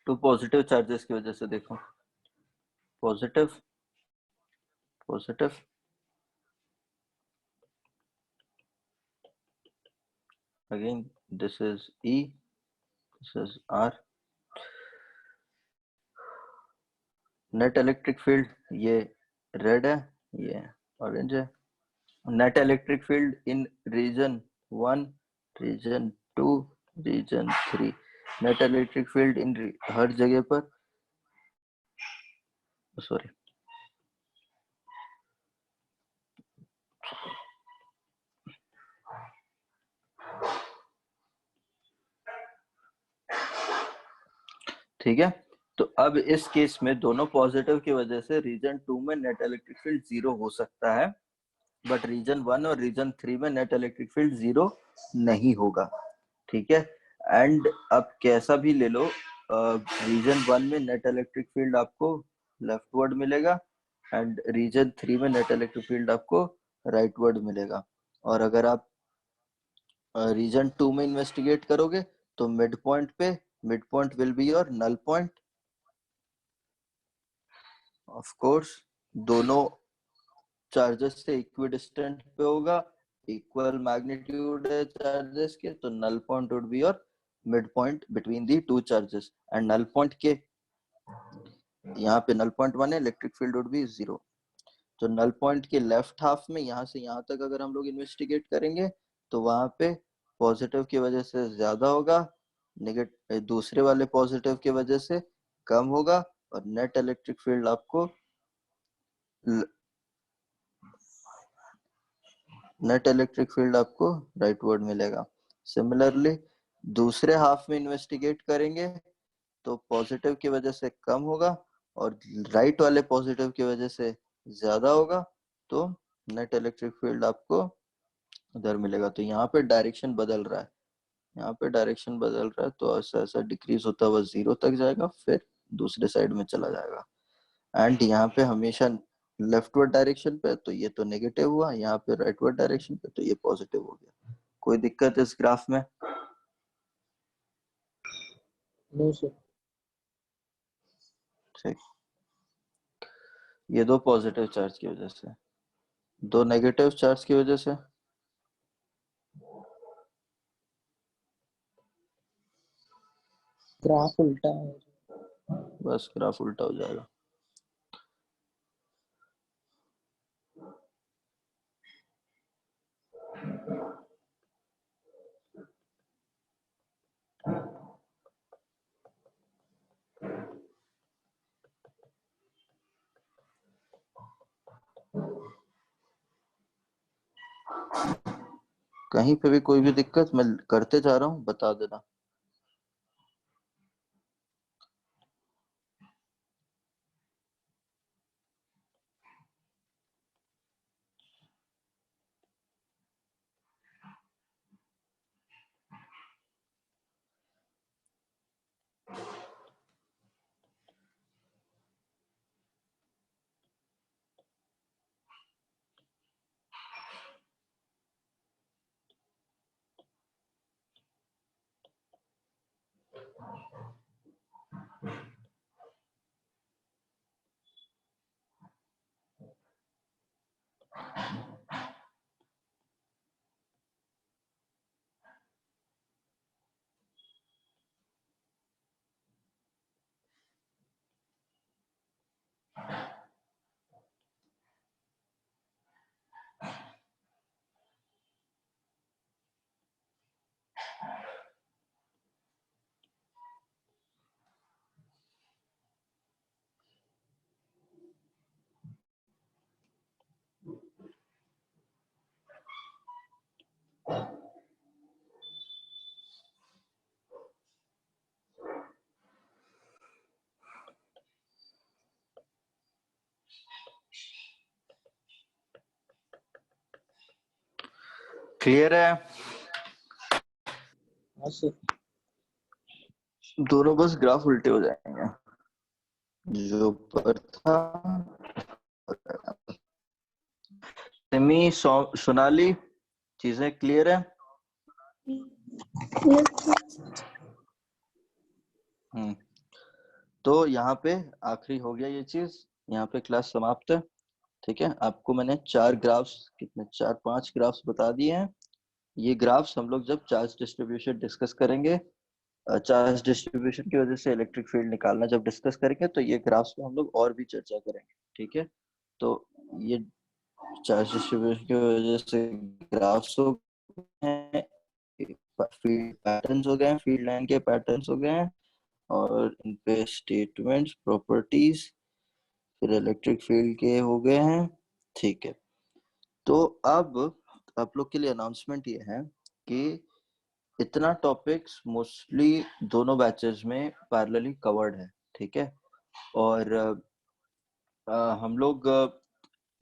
टू पॉजिटिव चार्जेस की वजह से देखो, positive positive again this is E, this is R। Net electric field ये रेड है, ये ऑरेंज है। Net electric field in region 1, region 2, region 3। Net electric field in हर जगह पर, सॉरी, ठीक है। तो अब इस केस में दोनों पॉजिटिव की वजह से रीजन 2 में नेट इलेक्ट्रिक फील्ड 0 हो सकता है, बट रीजन 1 और रीजन 3 में नेट इलेक्ट्रिक फील्ड 0 नहीं होगा। ठीक है, एंड अब कैसा भी ले लो, रीजन 1 में नेट इलेक्ट्रिक फील्ड आपको लेफ्टवर्ड मिलेगा एंड रीजन 3 में नेट इलेक्ट्रिक फील्ड आपको राइटवर्ड मिलेगा। और अगर आप रीजन 2 में इन्वेस्टिगेट करोगे तो mid point will be your null point. Of course दोनों चार्जेस से इक्विडिस्टेंट पे होगा, इक्वल मैग्नीट्यूड है चार्जेस के, तो null point would be your mid point between the two charges. And null point के यहाँ पे नल पॉइंट 1 है, इलेक्ट्रिक फील्ड वुड बी 0। तो नल पॉइंट के लेफ्ट हाफ में यहाँ से यहाँ तक अगर हम लोग इन्वेस्टिगेट करेंगे तो वहां पे पॉजिटिव की वजह से ज्यादा होगा, नेगेटिव दूसरे वाले पॉजिटिव की वजह से कम होगा, और नेट इलेक्ट्रिक फील्ड आपको नेट इलेक्ट्रिक फील्ड आपको राइटवर्ड मिलेगा। सिमिलरली दूसरे हाफ में इन्वेस्टिगेट करेंगे तो पॉजिटिव की वजह से कम होगा और राइट वाले पॉजिटिव की वजह से ज्यादा होगा, तो नेट इलेक्ट्रिक फील्ड आपको उधर मिलेगा। तो यहाँ पे डायरेक्शन बदल रहा है, यहाँ पे डायरेक्शन बदल रहा है, तो ऐसा ऐसा डिक्रीज होता हुआ 0 तक जाएगा, फिर दूसरे साइड में चला जाएगा। एंड यहाँ पे हमेशा लेफ्टवर्ड डायरेक्शन पे, तो ये तो नेगेटिव हुआ, यहाँ पे राइटवर्ड डायरेक्शन पे तो ये पॉजिटिव हो गया। कोई दिक्कत इस ग्राफ में? No sir. ठीक, ये दो पॉजिटिव चार्ज की वजह से, दो नेगेटिव चार्ज की वजह से। ग्राफ उल्टा है। बस ग्राफ उल्टा हो जाएगा। कहीं पे भी कोई भी दिक्कत, मैं करते जा रहा हूँ, बता देना। क्लियर है? हाँ सर। दोनों बस ग्राफ उल्टे हो जाएंगे, जो ऊपर था। सिमी, सोनाली, चीजें क्लियर है? हम्म, तो यहाँ पे आखिरी हो गया ये चीज, यहाँ पे क्लास समाप्त है। ठीक है, आपको मैंने 4 ग्राफ्स, कितने, 4-5 ग्राफ्स बता दिए हैं। ये ग्राफ्स हम लोग जब चार्ज डिस्ट्रीब्यूशन डिस्कस करेंगे, चार्ज डिस्ट्रीब्यूशन की वजह से इलेक्ट्रिक फील्ड निकालना जब डिस्कस करेंगे, तो ये ग्राफ्स पे हम लोग और भी चर्चा करेंगे। ठीक है, तो ये चार्ज डिस्ट्रीब्यूशन की वजह से ग्राफ्स हो गए, फील्ड पैटर्न्स हो गए, फील्ड लाइन के पैटर्न्स हो गए हैं, और इन पे स्टेटमेंट्स, प्रॉपर्टीज, फिर इलेक्ट्रिक फील्ड के हो गए हैं। ठीक है, तो अब आप लोग के लिए अनाउंसमेंट ये है कि इतना टॉपिक्स मोस्टली दोनों बैचेस में पैरेलली कवर्ड है। ठीक है, और हम लोग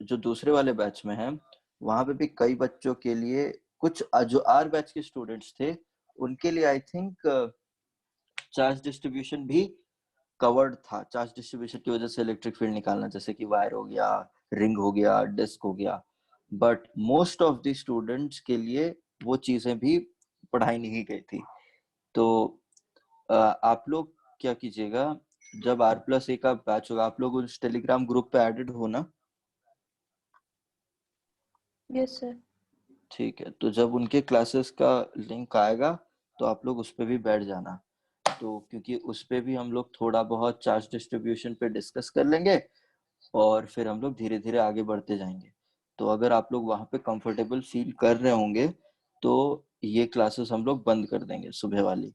जो दूसरे वाले बैच में हैं, वहां पे भी कई बच्चों के लिए, कुछ जो आर बैच के स्टूडेंट्स थे, उनके लिए आई थिंक चार्ज डिस्ट्रीब्यूशन भी कवर्ड था। चार्ज डिस्ट्रीब्यूशन की वजह से इलेक्ट्रिक फील्ड निकालना, जैसे कि वायर हो गया, रिंग हो गया, डिस्क हो गया, but most of the students के लिए वो चीजें भी पढ़ाई नहीं गई थी। तो आप लोग क्या कीजिएगा, जब R+A का बैच होगा, आप लोग उस टेलीग्राम ग्रुप पे एडेड हो ना? Yes sir. ठीक है, तो जब उनके क्लासेस का लिंक आएगा तो आप लोग उस पे भी बैठ जाना। तो क्योंकि उस पे भी हम लोग थोड़ा बहुत चार्ज डिस्ट्रीब्यूशन पे डिस्कस कर लेंगे, और फिर हम लोग धीरे धीरे आगे बढ़ते जाएंगे। तो अगर आप लोग वहाँ पे कंफर्टेबल फील कर रहे होंगे तो ये क्लासेस हम लोग बंद कर देंगे सुबह वाली।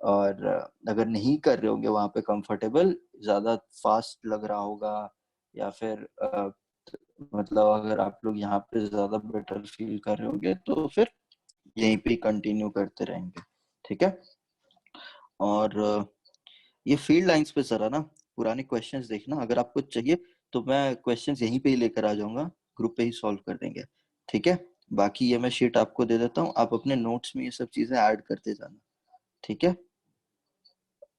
और अगर नहीं कर रहे होंगे वहाँ पे कंफर्टेबल, ज़्यादा फास्ट लग रहा होगा, या फिर मतलब अगर आप लोग यहाँ पे ज्यादा बेटर फील कर रहे होंगे तो फिर यहीं पे कंटिन्यू करते रहेंगे, ठीक है। और ये फील्ड लाइंस पे जरा ना पुराने क्वेश्चंस देखना, अगर आपको चाहिए तो मैं क्वेश्चंस यहीं पे ही लेकर आ जाऊंगा, ग्रुप पे ही सॉल्व कर देंगे, ठीक है। बाकी ये मैं शीट आपको दे देता हूँ, आप अपने नोट्स में ये सब चीजें ऐड करते जाना, ठीक है।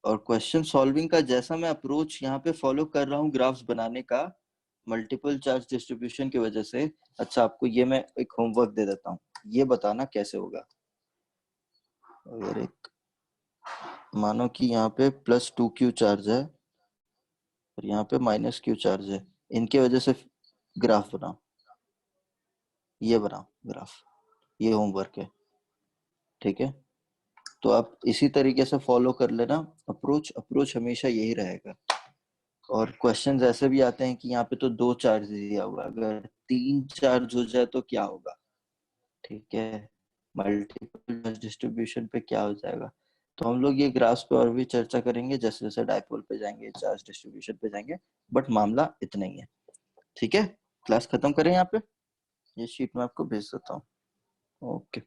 और क्वेश्चन सॉल्विंग का जैसा मैं अप्रोच यहाँ पे फॉलो कर रहा हूँ ग्राफ्स बनाने का मल्टीपल चार्ज डिस्ट्रीब्यूशन की वजह से, अच्छा आपको ये मैं एक होमवर्क दे देता हूँ, ये बताना कैसे होगा। अगर एक मानो कि यहाँ पे +2q चार्ज है और यहाँ पे -q चार्ज है, इनके वजह से ग्राफ बनाओ, ये बनाओ ग्राफ, ये होमवर्क है, ठीक है। तो आप इसी तरीके से फॉलो कर लेना, अप्रोच अप्रोच हमेशा यही रहेगा। और क्वेश्चंस ऐसे भी आते हैं कि यहाँ पे तो 2 चार्ज दिया हुआ है, अगर 3 चार्ज हो जाए तो क्या होगा, ठीक है, मल्टीपल डिस्ट्रीब्यूशन पे क्या हो जाएगा। तो हम लोग ये ग्राफ्स पे और भी चर्चा करेंगे जैसे जैसे डायपोल पे जाएंगे, चार्ज डिस्ट्रीब्यूशन पे जाएंगे, बट मामला इतना ही है, ठीक है। क्लास खत्म करें यहाँ पे, ये शीट मैं आपको भेज देता हूँ। ओके,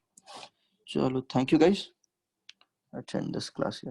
चलो, thank you guys, attend this class.